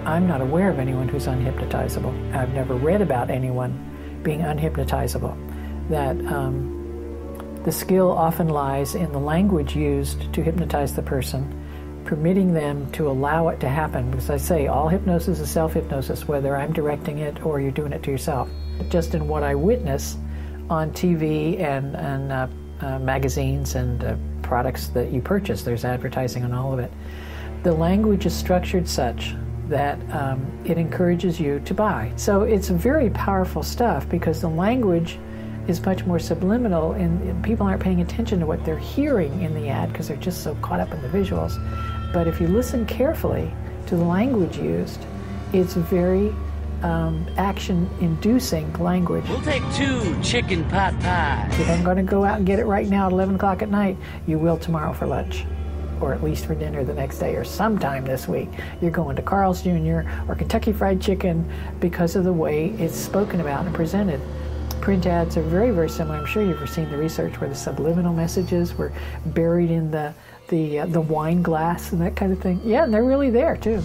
I'm not aware of anyone who's unhypnotizable. I've never read about anyone being unhypnotizable. That the skill often lies in the language used to hypnotize the person, permitting them to allow it to happen. Because I say all hypnosis is self-hypnosis, whether I'm directing it or you're doing it to yourself. Just in what I witness on TV and magazines and products that you purchase, there's advertising on all of it. The language is structured such that it encourages you to buy. So it's very powerful stuff because the language is much more subliminal and people aren't paying attention to what they're hearing in the ad because they're just so caught up in the visuals. But if you listen carefully to the language used, it's very action-inducing language. We'll take 2 chicken pot pies. If I'm going to go out and get it right now at 11 o'clock at night, you will tomorrow for lunch, or at least for dinner the next day, or sometime this week. You're going to Carl's Jr. or Kentucky Fried Chicken because of the way it's spoken about and presented. Print ads are very, very similar. I'm sure you've seen the research where the subliminal messages were buried in the wine glass and that kind of thing. Yeah, and they're really there too.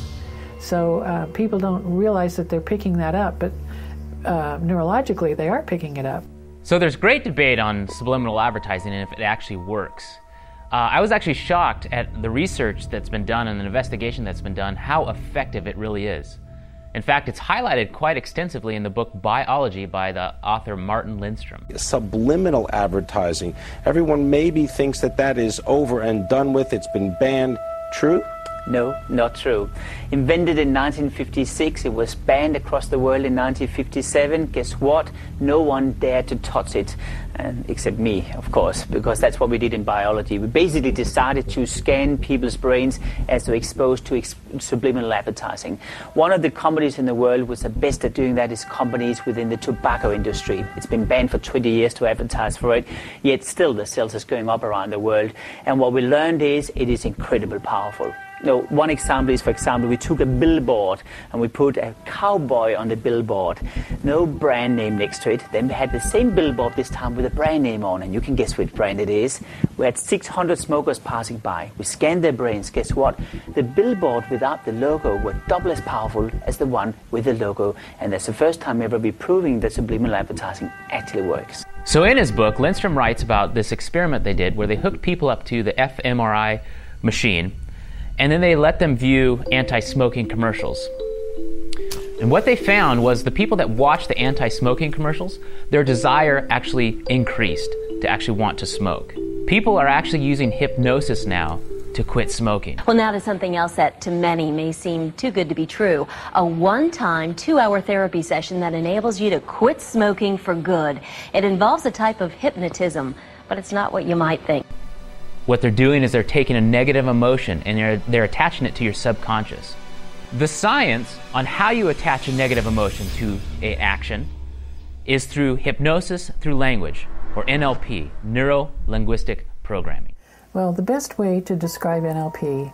So people don't realize that they're picking that up, but neurologically they are picking it up. So there's great debate on subliminal advertising and if it actually works. I was actually shocked at the research that's been done and the investigation that's been done, how effective it really is. In fact, it's highlighted quite extensively in the book Biology by the author Martin Lindstrom. Subliminal advertising. Everyone maybe thinks that is over and done with. It's been banned. True? No, not true. Invented in 1956, it was banned across the world in 1957. Guess what? No one dared to touch it, except me, of course, because that's what we did in biology. We basically decided to scan people's brains as they're exposed to subliminal advertising. One of the companies in the world was the best at doing that is companies within the tobacco industry. It's been banned for 20 years to advertise for it, yet still the sales is going up around the world. And what we learned is it is incredibly powerful. One example is, for example, we took a billboard and we put a cowboy on the billboard. No brand name next to it. Then we had the same billboard this time with a brand name on, and you can guess which brand it is. We had 600 smokers passing by. We scanned their brains. Guess what? The billboard without the logo were double as powerful as the one with the logo. And that's the first time ever we're proving that subliminal advertising actually works. So in his book, Lindstrom writes about this experiment they did where they hooked people up to the fMRI machine, and then they let them view anti-smoking commercials. And what they found was the people that watched the anti-smoking commercials, their desire actually increased to actually want to smoke. People are actually using hypnosis now to quit smoking. Well, now to something else that to many may seem too good to be true. A one-time 2-hour therapy session that enables you to quit smoking for good. It involves a type of hypnotism, but it's not what you might think. What they're doing is they're taking a negative emotion and they're attaching it to your subconscious. The science on how you attach a negative emotion to an action is through hypnosis through language, or NLP, neuro-linguistic programming. Well, the best way to describe NLP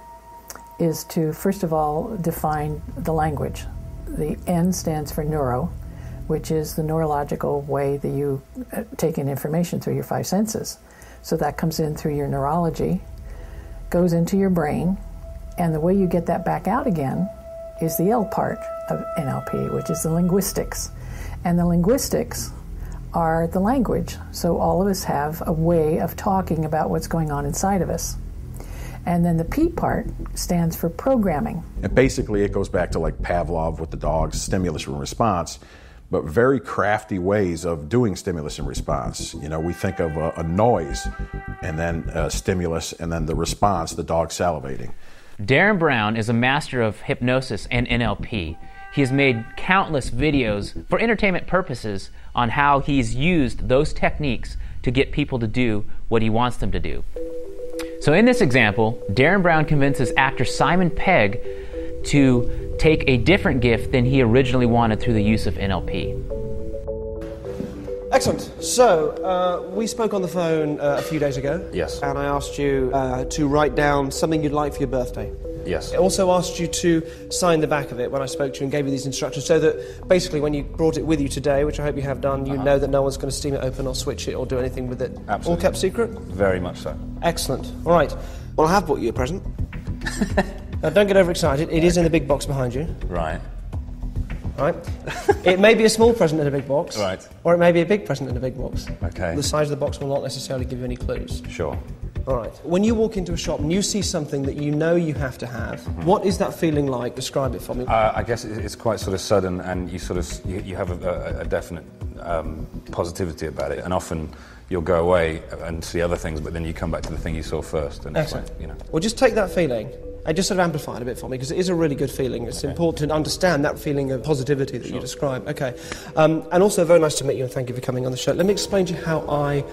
is to, first of all, define the language. The N stands for neuro, which is the neurological way that you take in information through your 5 senses. So that comes in through your neurology, goes into your brain, and the way you get that back out again is the L part of NLP, which is the linguistics. And the linguistics are the language. So all of us have a way of talking about what's going on inside of us. And then the P part stands for programming. And basically it goes back to like Pavlov with the dogs, stimulus and response, but very crafty ways of doing stimulus and response. You know, we think of a noise and then a stimulus and then the response, the dog salivating. Darren Brown is a master of hypnosis and NLP. He has made countless videos for entertainment purposes on how he's used those techniques to get people to do what he wants them to do. So in this example, Darren Brown convinces actor Simon Pegg to take a different gift than he originally wanted through the use of NLP. Excellent. So, we spoke on the phone a few days ago. Yes. And I asked you to write down something you'd like for your birthday. Yes. I also asked you to sign the back of it when I spoke to you and gave you these instructions so that basically when you brought it with you today, which I hope you have done, you know that no one's going to steam it open or switch it or do anything with it. Absolutely. All kept secret? Very much so. Excellent. All right. Well, I have bought you a present. Now, don't get overexcited. It is in the big box behind you. Right. Right. It may be a small present in a big box. Right. Or it may be a big present in a big box. Okay. The size of the box will not necessarily give you any clues. Sure. All right. When you walk into a shop and you see something that you know you have to have, what is that feeling like? Describe it for me. I guess it's quite sort of sudden, and you have a definite positivity about it, and often you'll go away and see other things, but then you come back to the thing you saw first, and it's like, you know. Well, just take that feeling and just sort of amplify it a bit for me, because it is a really good feeling. It's important to understand that feeling of positivity that you describe. Okay. And also, very nice to meet you, and thank you for coming on the show. Let me explain to you how I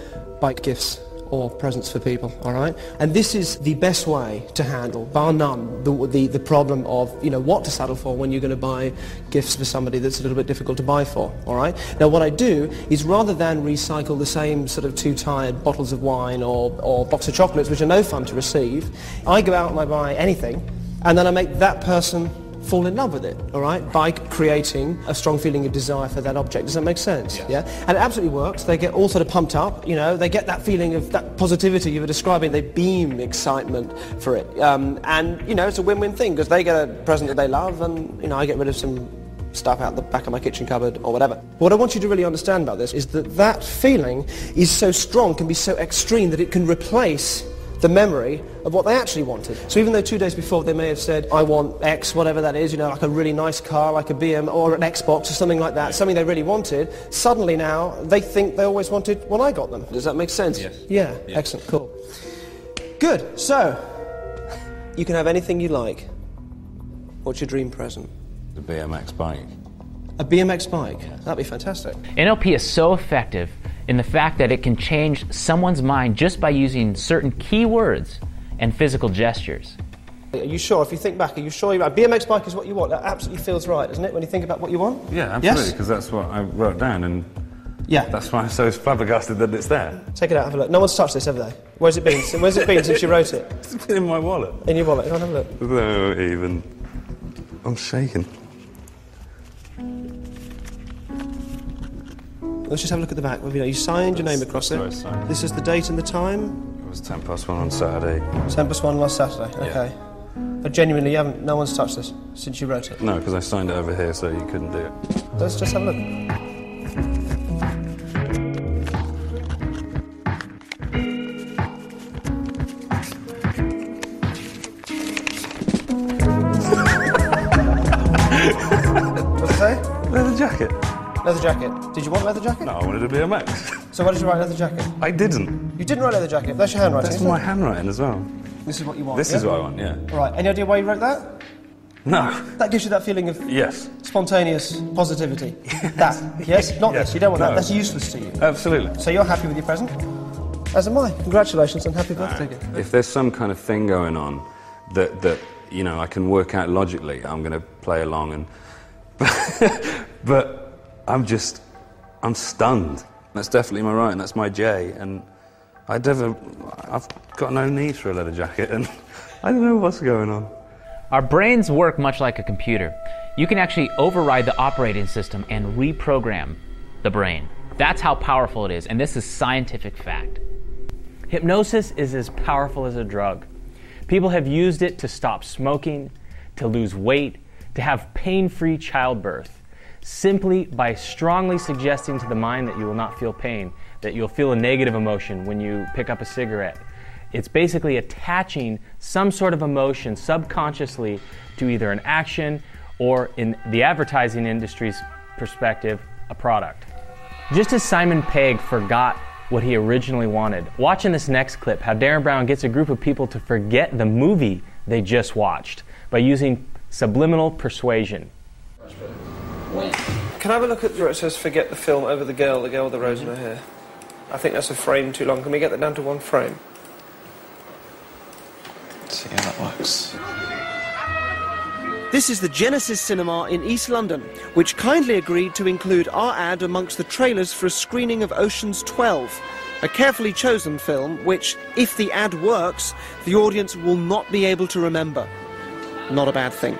buy gifts or presents for people, all right? And this is the best way to handle, bar none, the problem of, you know, what to settle for when you're going to buy gifts for somebody that's a little bit difficult to buy for, all right? Now, what I do is rather than recycle the same sort of 2 tired bottles of wine or box of chocolates, which are no fun to receive, I go out and I buy anything, and then I make that person fall in love with it, all right, by creating a strong feeling of desire for that object. Does that make sense? Yes. Yeah? And it absolutely works. They get all sort of pumped up, you know, they get that feeling of that positivity you were describing, they beam excitement for it. And, you know, it's a win-win thing, because they get a present that they love, and, you know, I get rid of some stuff out the back of my kitchen cupboard or whatever. What I want you to really understand about this is that that feeling is so strong, can be so extreme, that it can replace the memory of what they actually wanted. So even though 2 days before they may have said, I want X, whatever that is, you know, like a really nice car, like a BM or an Xbox or something like that, something they really wanted, suddenly now they think they always wanted what I got them. Does that make sense? Yes. Yeah, excellent, cool. Good, so, you can have anything you like. What's your dream present? The BMX bike. A BMX bike? That'd be fantastic. NLP is so effective in the fact that it can change someone's mind just by using certain keywords and physical gestures. Are you sure? If you think back, are you sure? A BMX bike is what you want? That absolutely feels right, doesn't it, when you think about what you want? Yeah, absolutely, because that's what I wrote down, and that's why I'm so flabbergasted that it's there. Take it out, have a look. No one's touched this, have they? Where's it been? Where's it been since you wrote it? It's been in my wallet. In your wallet? Go on, have a look. No, even. I'm shaking. Let's just have a look at the back. You know, you signed your name across it. This is the date and the time? It was 1:10 on Saturday. 1:10 last Saturday, okay. But genuinely, no one's touched this since you wrote it? No, because I signed it over here, so you couldn't do it. Let's just have a look. What's it say? Leather jacket. Leather jacket. Did you want leather jacket? No, I wanted to be a Max. So why did you write leather jacket? I didn't. You didn't write leather jacket? That's your handwriting, That's isn't my it? handwriting as well. This is what you want, This is what I want, yeah. All right, any idea why you wrote that? No. That gives you that feeling of Yes. spontaneous positivity. That, yes? Not Yes. this, you don't want that. No. That's useless to you. Absolutely. So you're happy with your present? As am I. Congratulations and happy birthday gift. If there's some kind of thing going on that you know, I can work out logically, I'm going to play along and... but I'm stunned. That's definitely my writing, that's my J, and I've got no need for a leather jacket, and I don't know what's going on. Our brains work much like a computer. You can actually override the operating system and reprogram the brain. That's how powerful it is, and this is scientific fact. Hypnosis is as powerful as a drug. People have used it to stop smoking, to lose weight, to have pain-free childbirth, simply by strongly suggesting to the mind that you will not feel pain, that you'll feel a negative emotion when you pick up a cigarette. It's basically attaching some sort of emotion subconsciously to either an action or, in the advertising industry's perspective, a product. Just as Simon Pegg forgot what he originally wanted, watch in this next clip how Darren Brown gets a group of people to forget the movie they just watched by using subliminal persuasion. Can I have a look at where it says forget the film over the girl with the rose in her hair? I think that's a frame too long. Can we get that down to one frame? Let's see how that works. This is the Genesis Cinema in East London, which kindly agreed to include our ad amongst the trailers for a screening of Ocean's 12, a carefully chosen film which, if the ad works, the audience will not be able to remember. Not a bad thing.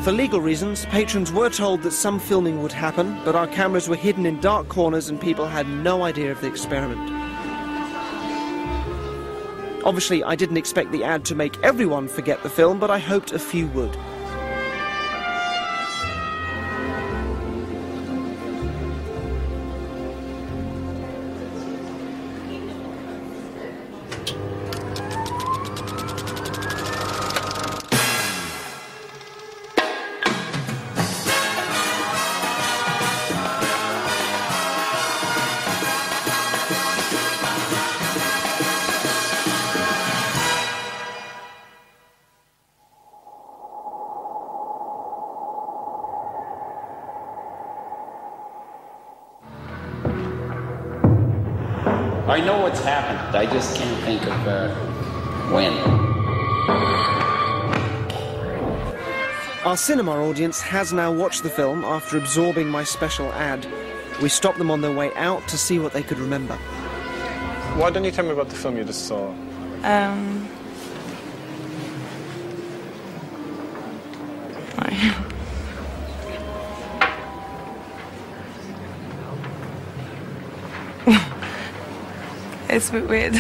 For legal reasons, patrons were told that some filming would happen, but our cameras were hidden in dark corners and people had no idea of the experiment. Obviously, I didn't expect the ad to make everyone forget the film, but I hoped a few would. I know what's happened. I just can't think of when. Our cinema audience has now watched the film after absorbing my special ad. We stopped them on their way out to see what they could remember. Why don't you tell me about the film you just saw? It's a bit weird.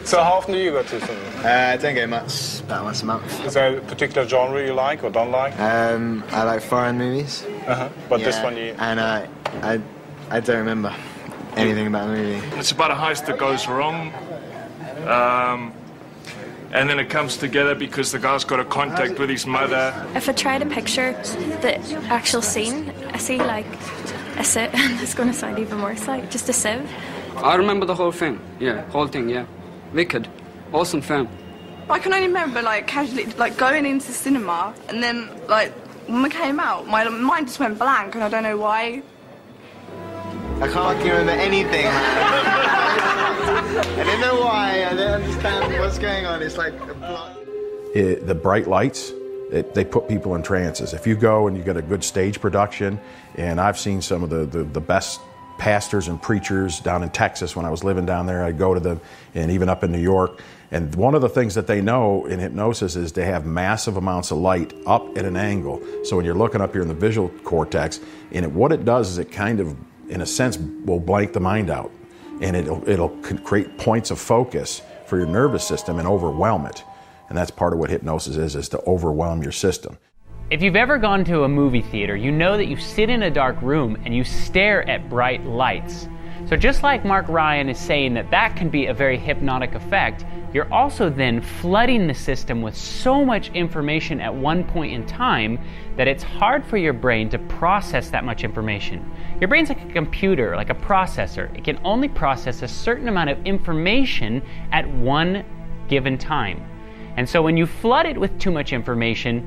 So how often do you go to the cinema? I don't go much, about once a month. Is there a particular genre you like or don't like? I like foreign movies. But this one you... And I don't remember anything about the movie. It's about a heist that goes wrong. And then it comes together because the guy's got a contact with his mother. If I try to picture the actual scene, I see like a sieve. It's going to sound even worse, like just a sieve. I remember the whole film, whole thing, Wicked. Awesome film. I can only remember, like, casually, like, going into the cinema, and then, like, when we came out, my mind just went blank, and I don't know why. I can't remember anything, man. I don't know why, I don't understand what's going on. It's like a block. The bright lights, they put people in trances. If you go and you get a good stage production, and I've seen some of the best pastors and preachers down in Texas when I was living down there, I'd go to them, and even up in New York. And one of the things that they know in hypnosis is they have massive amounts of light up at an angle. So when you're looking up here in the visual cortex, and what it does is it kind of, in a sense, will blank the mind out. And it'll create points of focus for your nervous system and overwhelm it. And that's part of what hypnosis is to overwhelm your system. If you've ever gone to a movie theater, you know that you sit in a dark room and you stare at bright lights. So just like Mark Ryan is saying that that can be a very hypnotic effect, you're also then flooding the system with so much information at one point in time that it's hard for your brain to process that much information. Your brain's like a computer, like a processor. It can only process a certain amount of information at one given time. And so when you flood it with too much information,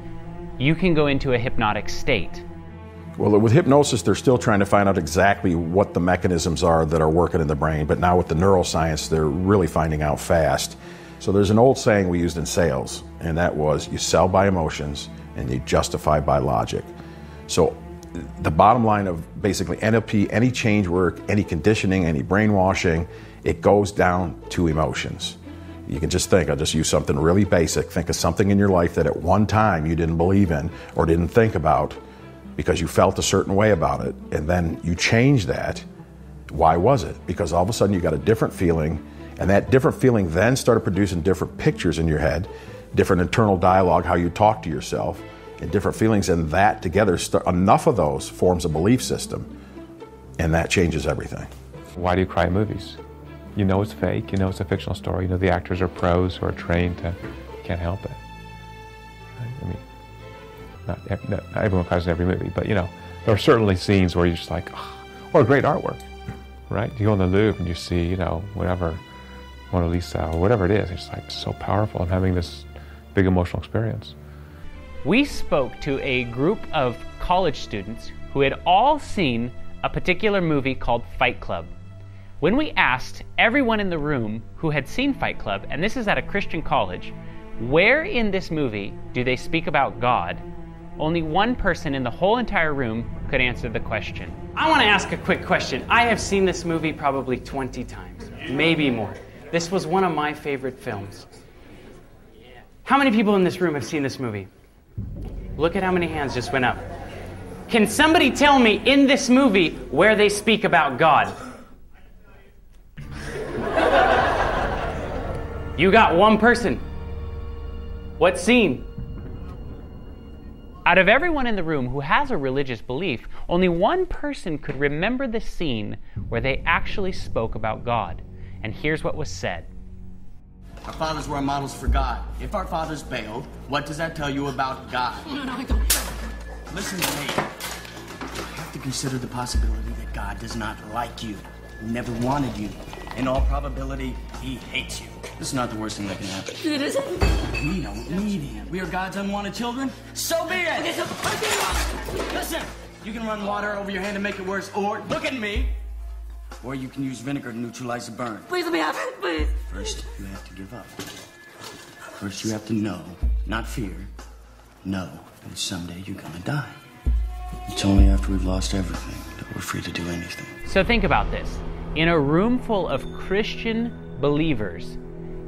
you can go into a hypnotic state. Well, with hypnosis, they're still trying to find out exactly what the mechanisms are that are working in the brain, but now with the neuroscience, they're really finding out fast. So there's an old saying we used in sales, and that was, you sell by emotions and you justify by logic. So the bottom line of basically NLP, any change work, any conditioning, any brainwashing, it goes down to emotions. You can just think, I'll just use something really basic. Think of something in your life that at one time you didn't believe in or didn't think about, because you felt a certain way about it, and then you change that. Why was it? Because all of a sudden you got a different feeling, and that different feeling then started producing different pictures in your head, different internal dialogue, how you talk to yourself, and different feelings, and that together, enough of those forms a belief system, and that changes everything. Why do you cry in movies? You know it's fake, you know it's a fictional story, you know the actors are pros who are trained to, can't help it. I mean, not everyone cries in every movie, but you know, there are certainly scenes where you're just like, oh, or great artwork, right? You go in the Louvre and you see, you know, whatever, Mona Lisa or whatever it is, it's like so powerful and having this big emotional experience. We spoke to a group of college students who had all seen a particular movie called Fight Club. When we asked everyone in the room who had seen Fight Club, and this is at a Christian college, where in this movie do they speak about God, only one person in the whole entire room could answer the question. I want to ask a quick question. I have seen this movie probably 20 times, maybe more. This was one of my favorite films. How many people in this room have seen this movie? Look at how many hands just went up. Can somebody tell me in this movie where they speak about God? You got one person. What scene? Out of everyone in the room who has a religious belief, only one person could remember the scene where they actually spoke about God. And here's what was said. Our fathers were our models for God. If our fathers bailed, what does that tell you about God? Listen to me. You have to consider the possibility that God does not like you, never wanted you. In all probability, he hates you. This is not the worst thing that can happen. It isn't. We don't need him. We are God's unwanted children. So be it. Listen, you can run water over your hand to make it worse, or look at me. Or you can use vinegar to neutralize the burn. Please let me have it, please. First, you have to give up. First, you have to know, not fear, know that someday you're gonna die. It's only after we've lost everything that we're free to do anything. So think about this. In a room full of Christian believers,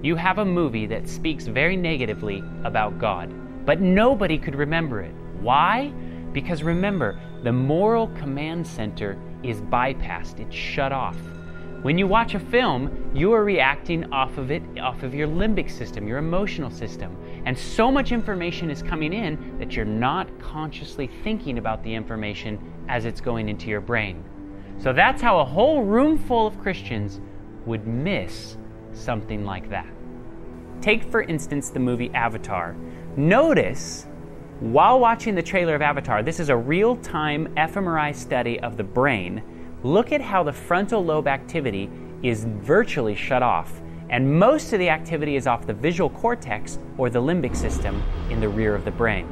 you have a movie that speaks very negatively about God, but nobody could remember it. Why? Because remember, the moral command center is bypassed, it's shut off. When you watch a film, you are reacting off of your limbic system, your emotional system. And so much information is coming in that you're not consciously thinking about the information as it's going into your brain. So that's how a whole room full of Christians would miss something like that. Take, for instance, the movie Avatar. Notice, while watching the trailer of Avatar, this is a real-time fMRI study of the brain. Look at how the frontal lobe activity is virtually shut off, and most of the activity is off the visual cortex or the limbic system in the rear of the brain.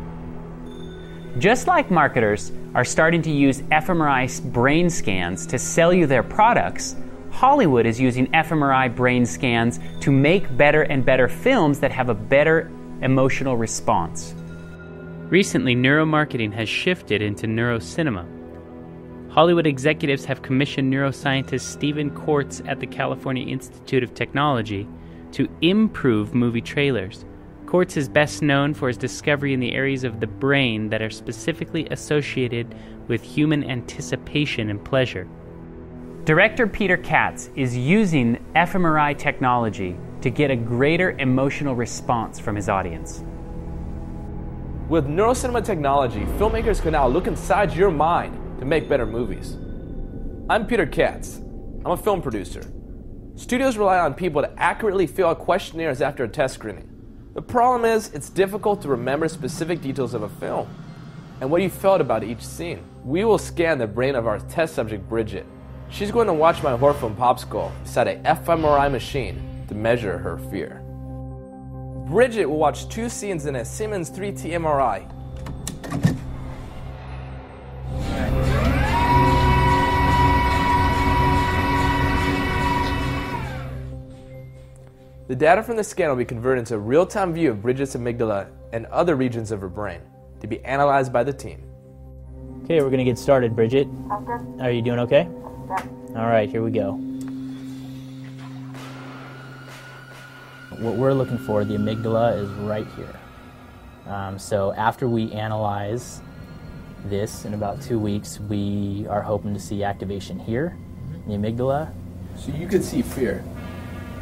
Just like marketers are starting to use fMRI brain scans to sell you their products, Hollywood is using fMRI brain scans to make better and better films that have a better emotional response. Recently, neuromarketing has shifted into neurocinema. Hollywood executives have commissioned neuroscientist Stephen Kortz at the California Institute of Technology to improve movie trailers. Kortz is best known for his discovery in the areas of the brain that are specifically associated with human anticipation and pleasure. Director Peter Katz is using fMRI technology to get a greater emotional response from his audience. With neurocinema technology, filmmakers can now look inside your mind to make better movies. I'm Peter Katz. I'm a film producer. Studios rely on people to accurately fill out questionnaires after a test screening. The problem is, it's difficult to remember specific details of a film and what you felt about each scene. We will scan the brain of our test subject, Bridget. She's going to watch my horror film Popsicle beside a fMRI machine to measure her fear. Bridget will watch 2 scenes in a Siemens 3T MRI. The data from the scan will be converted into a real-time view of Bridget's amygdala and other regions of her brain to be analyzed by the team. Okay, we're going to get started, Bridget. Are you doing okay? All right, here we go. What we're looking for, the amygdala, is right here. So after we analyze this in about 2 weeks, we are hoping to see activation here, the amygdala. So you could see fear.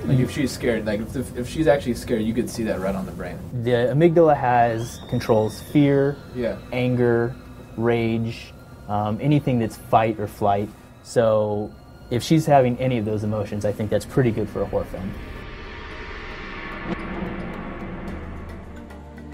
Like if she's scared, like if she's actually scared, you could see that right on the brain. The amygdala controls fear, Yeah. anger, rage, anything that's fight or flight. So if she's having any of those emotions, I think that's pretty good for a horror film.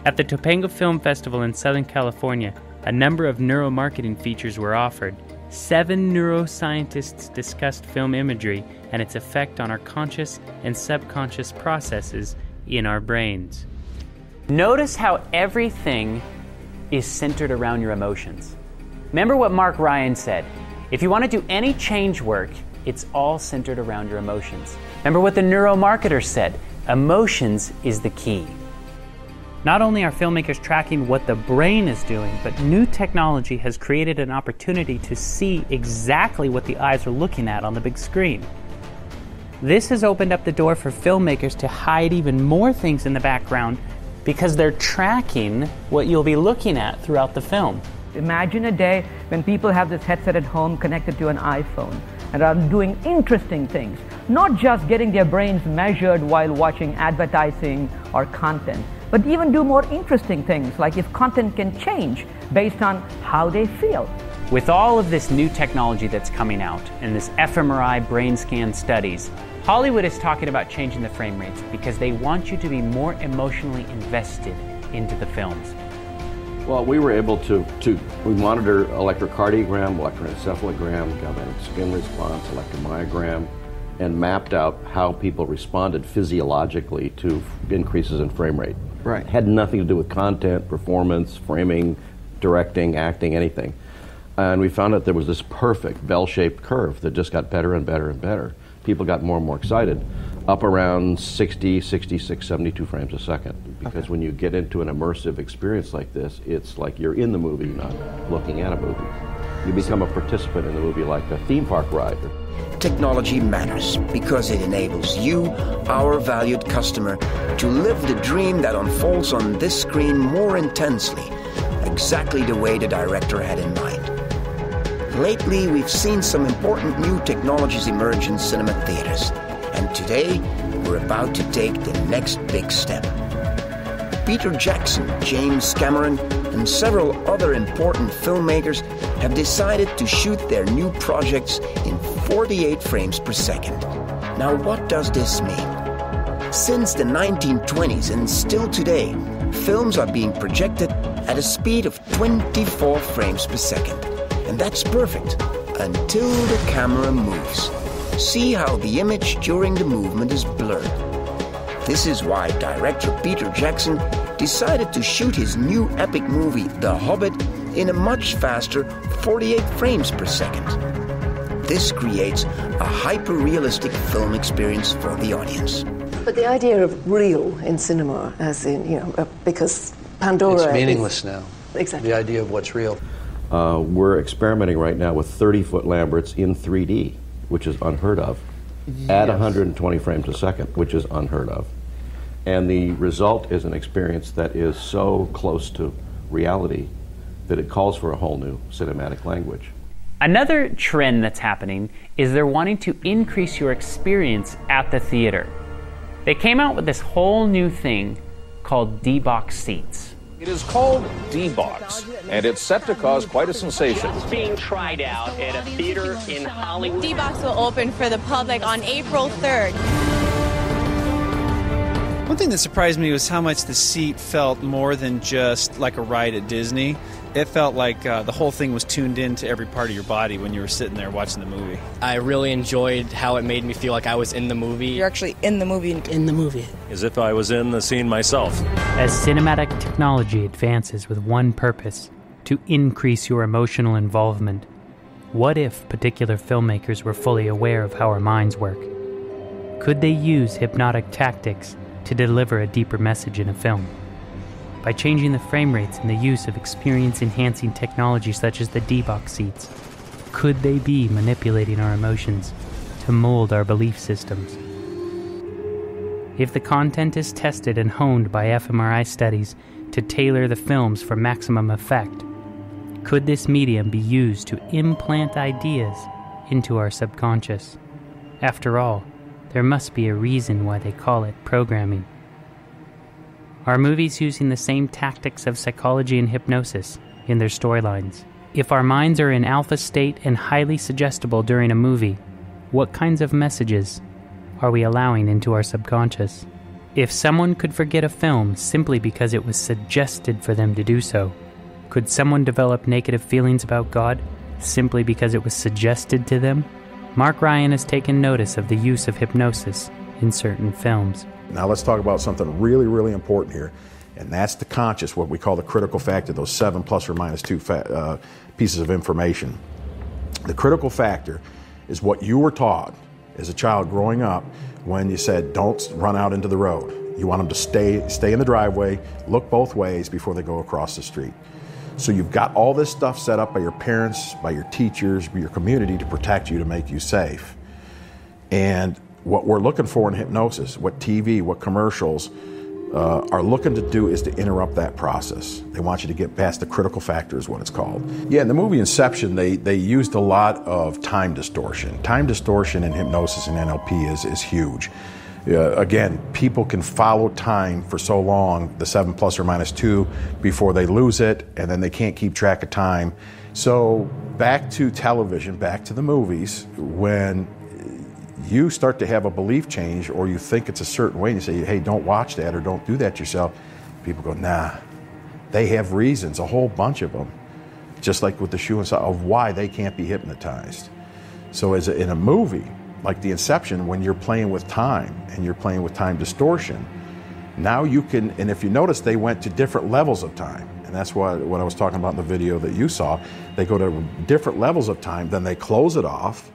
At the Topanga Film Festival in Southern California, a number of neuromarketing features were offered. 7 neuroscientists discussed film imagery and its effect on our conscious and subconscious processes in our brains. Notice how everything is centered around your emotions. Remember what Mark Ryan said. If you want to do any change work, it's all centered around your emotions. Remember what the neuromarketer said. Emotions is the key. Not only are filmmakers tracking what the brain is doing, but new technology has created an opportunity to see exactly what the eyes are looking at on the big screen. This has opened up the door for filmmakers to hide even more things in the background because they're tracking what you'll be looking at throughout the film. Imagine a day when people have this headset at home connected to an iPhone and are doing interesting things, not just getting their brains measured while watching advertising or content, but even do more interesting things, like if content can change based on how they feel. With all of this new technology that's coming out and this fMRI brain scan studies, Hollywood is talking about changing the frame rates because they want you to be more emotionally invested into the films. Well, we were able to we monitor electrocardiogram, electroencephalogram, galvanic skin response, electromyogram, and mapped out how people responded physiologically to increases in frame rate. Right. Had nothing to do with content, performance, framing, directing, acting, anything. And we found out there was this perfect bell-shaped curve that just got better and better and better. People got more and more excited, up around 60, 66, 72 frames a second. Because when you get into an immersive experience like this, it's like you're in the movie, not looking at a movie. You become a participant in the movie like a theme park ride. Technology matters because it enables you, our valued customer, to live the dream that unfolds on this screen more intensely, exactly the way the director had in mind. Lately, we've seen some important new technologies emerge in cinema theaters, and today, we're about to take the next big step. Peter Jackson, James Cameron, and several other important filmmakers have decided to shoot their new projects in 48 frames per second. Now, what does this mean? Since the 1920s and still today, films are being projected at a speed of 24 frames per second. And that's perfect, until the camera moves. See how the image during the movement is blurred. This is why director Peter Jackson decided to shoot his new epic movie, The Hobbit, in a much faster 48 frames per second. This creates a hyper-realistic film experience for the audience. But the idea of real in cinema, as in, because Pandora... It's meaningless now. Exactly. The idea of what's real. We're experimenting right now with 30-foot Lamberts in 3D, which is unheard of, at 120 frames a second, which is unheard of. And the result is an experience that is so close to reality that it calls for a whole new cinematic language. Another trend that's happening is they're wanting to increase your experience at the theater. They came out with this whole new thing called D-box seats. It is called D-Box, and it's set to cause quite a sensation. It's being tried out at a theater in Hollywood. D-Box will open for the public on April 3rd. One thing that surprised me was how much the seat felt more than just like a ride at Disney. It felt like the whole thing was tuned into every part of your body when you were sitting there watching the movie. I really enjoyed how it made me feel like I was in the movie. You're actually in the movie. In the movie. As if I was in the scene myself. As cinematic technology advances with one purpose, to increase your emotional involvement, what if particular filmmakers were fully aware of how our minds work? Could they use hypnotic tactics to deliver a deeper message in a film? By changing the frame rates and the use of experience-enhancing technology such as the D-Box seats, could they be manipulating our emotions to mold our belief systems? If the content is tested and honed by fMRI studies to tailor the films for maximum effect, could this medium be used to implant ideas into our subconscious? After all, there must be a reason why they call it programming. Are movies using the same tactics of psychology and hypnosis in their storylines? If our minds are in alpha state and highly suggestible during a movie, what kinds of messages are we allowing into our subconscious? If someone could forget a film simply because it was suggested for them to do so, could someone develop negative feelings about God simply because it was suggested to them? Mark Ryan has taken notice of the use of hypnosis in certain films. Now let's talk about something really, really important here, and that's the conscious, what we call the critical factor, those 7 plus or minus 2 pieces of information. The critical factor is what you were taught as a child growing up when you said, don't run out into the road. You want them to stay in the driveway, look both ways before they go across the street. So you've got all this stuff set up by your parents, by your teachers, by your community to protect you, to make you safe. And what we're looking for in hypnosis, what TV, what commercials are looking to do is to interrupt that process. They want you to get past the critical factor is what it's called. Yeah, in the movie Inception, they used a lot of time distortion. Time distortion in hypnosis and NLP is huge. Again, people can follow time for so long, the 7 plus or minus 2, before they lose it, and then they can't keep track of time. So back to television, back to the movies, when you start to have a belief change or you think it's a certain way and you say, hey, don't watch that or don't do that yourself, people go, nah. They have reasons, a whole bunch of them, just like with the shoe and of why they can't be hypnotized. So in a movie like the Inception, when you're playing with time and you're playing with time distortion, now you can, and if you notice, they went to different levels of time. And that's what I was talking about in the video that you saw. They go to different levels of time, then they close it off.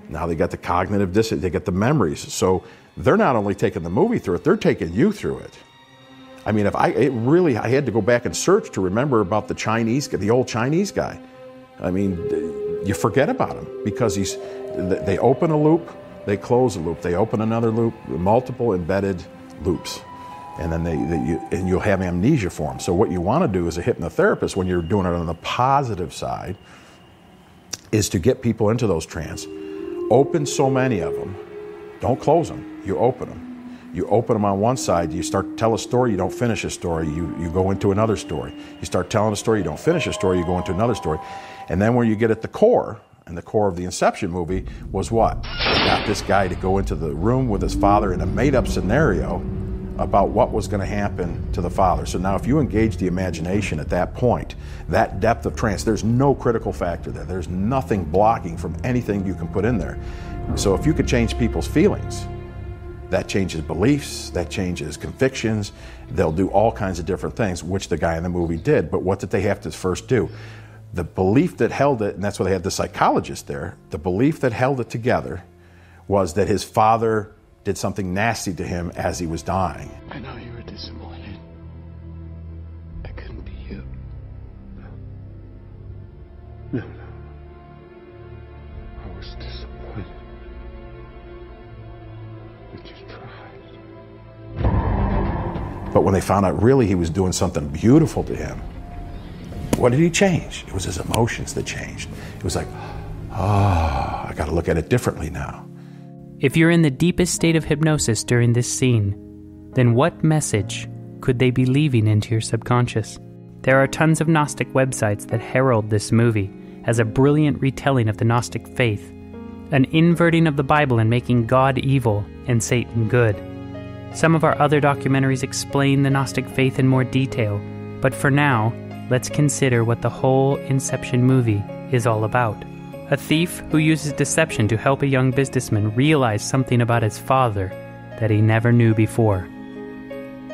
Now they got the cognitive dissonance, they get the memories. So they're not only taking the movie through it, they're taking you through it. I mean, I had to go back and search to remember about the old Chinese guy. I mean, you forget about him because they open a loop, they close a loop, they open another loop, multiple embedded loops. And then you'll have amnesia form. So what you want to do as a hypnotherapist when you're doing it on the positive side is to get people into those trance. Open so many of them. Don't close them. You open them. You open them on one side. You start to tell a story. You don't finish a story. You go into another story. You start telling a story. You don't finish a story. You go into another story. And then when you get at the core, and the core of the Inception movie was what? They got this guy to go into the room with his father in a made-up scenario about what was going to happen to the father. So now if you engage the imagination at that point, that depth of trance, there's no critical factor there. There's nothing blocking from anything you can put in there. So if you could change people's feelings, that changes beliefs, that changes convictions. They'll do all kinds of different things, which the guy in the movie did. But what did they have to first do? The belief that held it, and that's why they had the psychologist there, the belief that held it together was that his father did something nasty to him as he was dying. I know you were disappointed. I couldn't be you. No. I was disappointed. But you tried. But when they found out really he was doing something beautiful to him, what did he change? It was his emotions that changed. It was like, I got to look at it differently now. If you're in the deepest state of hypnosis during this scene, then what message could they be leaving into your subconscious? There are tons of Gnostic websites that herald this movie as a brilliant retelling of the Gnostic faith, an inverting of the Bible and making God evil and Satan good. Some of our other documentaries explain the Gnostic faith in more detail, but for now, let's consider what the whole Inception movie is all about. A thief who uses deception to help a young businessman realize something about his father that he never knew before.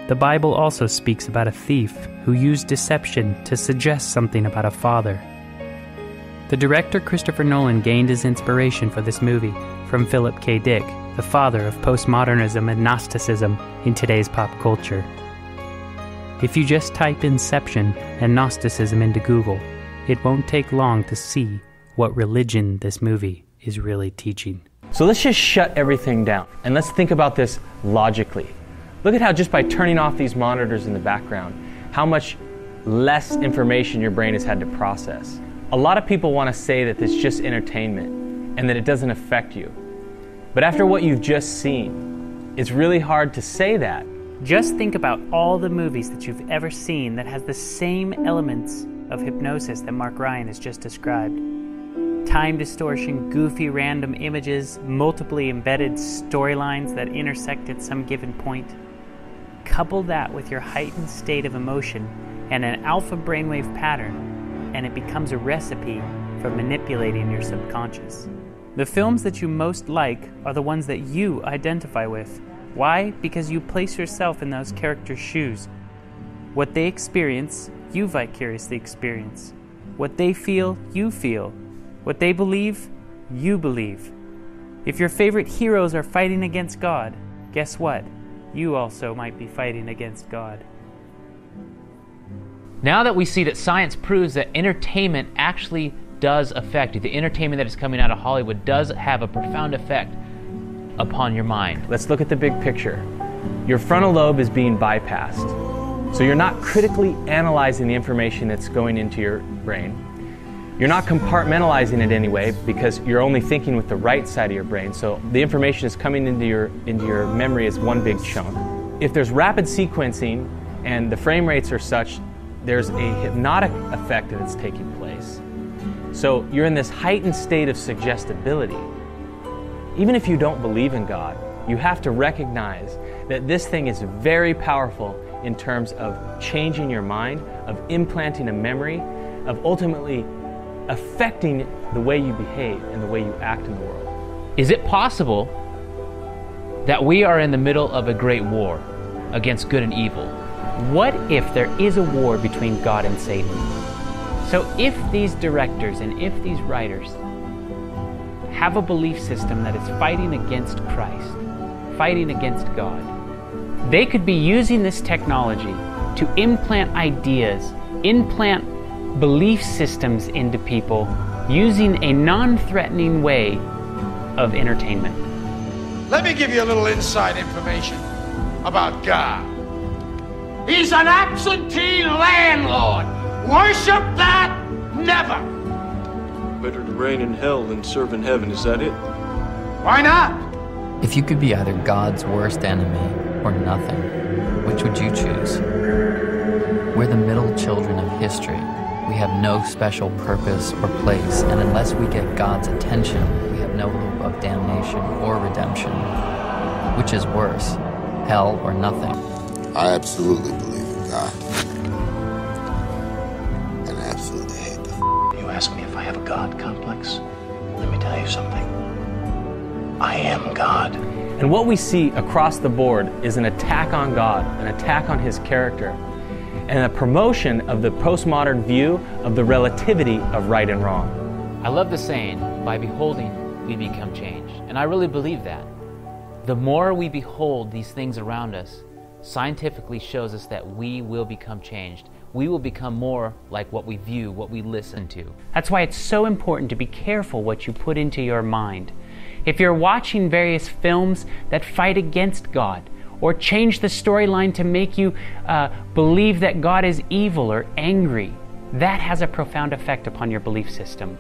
The Bible also speaks about a thief who used deception to suggest something about a father. The director Christopher Nolan gained his inspiration for this movie from Philip K. Dick, the father of postmodernism and Gnosticism in today's pop culture. If you just type Inception and Gnosticism into Google, it won't take long to see what religion this movie is really teaching. So let's just shut everything down and let's think about this logically. Look at how just by turning off these monitors in the background, how much less information your brain has had to process. A lot of people want to say that it's just entertainment and that it doesn't affect you. But after what you've just seen, it's really hard to say that. Just think about all the movies that you've ever seen that has the same elements of hypnosis that Mark Ryan has just described. Time distortion, goofy random images, multiply embedded storylines that intersect at some given point. Couple that with your heightened state of emotion and an alpha brainwave pattern, and it becomes a recipe for manipulating your subconscious. The films that you most like are the ones that you identify with. Why? Because you place yourself in those characters' shoes. What they experience, you vicariously experience. What they feel, you feel. What they believe, you believe. If your favorite heroes are fighting against God, guess what? You also might be fighting against God. Now that we see that science proves that entertainment actually does affect you, the entertainment that is coming out of Hollywood does have a profound effect upon your mind. Let's look at the big picture. Your frontal lobe is being bypassed. So you're not critically analyzing the information that's going into your brain. You're not compartmentalizing it anyway because you're only thinking with the right side of your brain. So the information is coming into your memory as one big chunk. If there's rapid sequencing and the frame rates are such, there's a hypnotic effect that's taking place. So you're in this heightened state of suggestibility. Even if you don't believe in God, you have to recognize that this thing is very powerful in terms of changing your mind, of implanting a memory, of ultimately affecting the way you behave and the way you act in the world. Is it possible that we are in the middle of a great war against good and evil? What if there is a war between God and Satan? So if these directors and if these writers have a belief system that is fighting against Christ, fighting against God, they could be using this technology to implant ideas, implant belief systems into people using a non-threatening way of entertainment. Let me give you a little inside information about God. He's an absentee landlord. Worship that? Never. Better to reign in hell than serve in heaven, is that it? Why not? If you could be either God's worst enemy or nothing, which would you choose? We're the middle children of history. We have no special purpose or place, and unless we get God's attention, we have no hope of damnation or redemption. Which is worse, hell or nothing? I absolutely believe in God. And I absolutely hate the You ask me if I have a God complex? Let me tell you something. I am God. And what we see across the board is an attack on God, an attack on His character, and a promotion of the postmodern view of the relativity of right and wrong. I love the saying, by beholding, we become changed. And I really believe that. The more we behold these things around us, scientifically shows us that we will become changed. We will become more like what we view, what we listen to. That's why it's so important to be careful what you put into your mind. If you're watching various films that fight against God, or change the storyline to make you believe that God is evil or angry, that has a profound effect upon your belief system.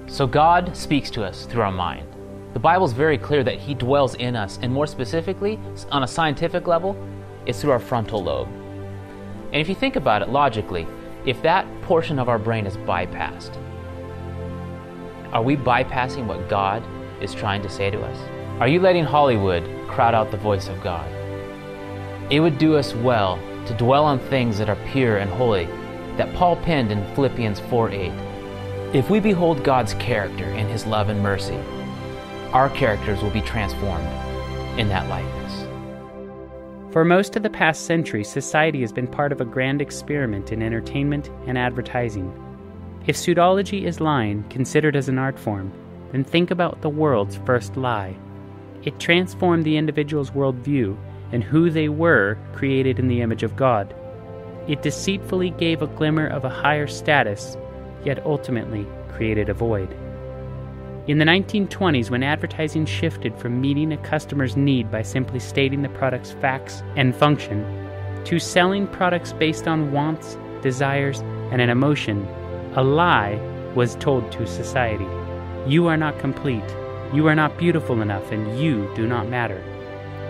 So God speaks to us through our mind. The Bible's very clear that He dwells in us, and more specifically, on a scientific level, it's through our frontal lobe. And if you think about it logically, If that portion of our brain is bypassed, are we bypassing what God is trying to say to us? Are you letting Hollywood crowd out the voice of God? It would do us well to dwell on things that are pure and holy, that Paul penned in Philippians 4:8. If we behold God's character in His love and mercy, our characters will be transformed in that likeness. For most of the past century, society has been part of a grand experiment in entertainment and advertising. If pseudology is lying, considered as an art form, then think about the world's first lie. It transformed the individual's worldview and who they were, created in the image of God. It deceitfully gave a glimmer of a higher status, yet ultimately created a void. In the 1920s, when advertising shifted from meeting a customer's need by simply stating the product's facts and function, to selling products based on wants, desires, and an emotion, a lie was told to society. You are not complete, you are not beautiful enough, and you do not matter.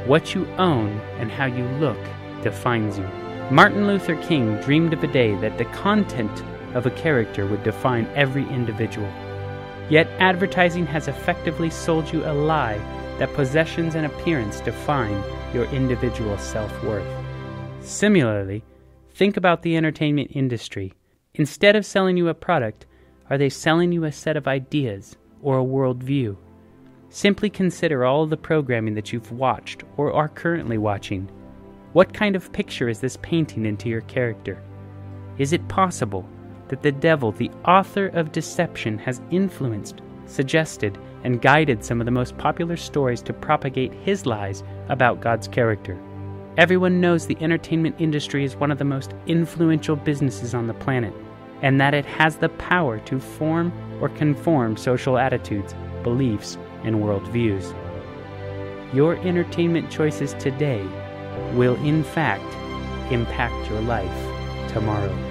What you own and how you look defines you. Martin Luther King dreamed of a day that the content of a character would define every individual. Yet advertising has effectively sold you a lie that possessions and appearance define your individual self-worth. Similarly, think about the entertainment industry. Instead of selling you a product, are they selling you a set of ideas or a worldview? Simply consider all of the programming that you've watched or are currently watching. What kind of picture is this painting into your character? Is it possible that the devil, the author of deception, has influenced, suggested, and guided some of the most popular stories to propagate his lies about God's character? Everyone knows the entertainment industry is one of the most influential businesses on the planet, and that it has the power to form or conform social attitudes, beliefs, and worldviews. Your entertainment choices today will, in fact, impact your life tomorrow.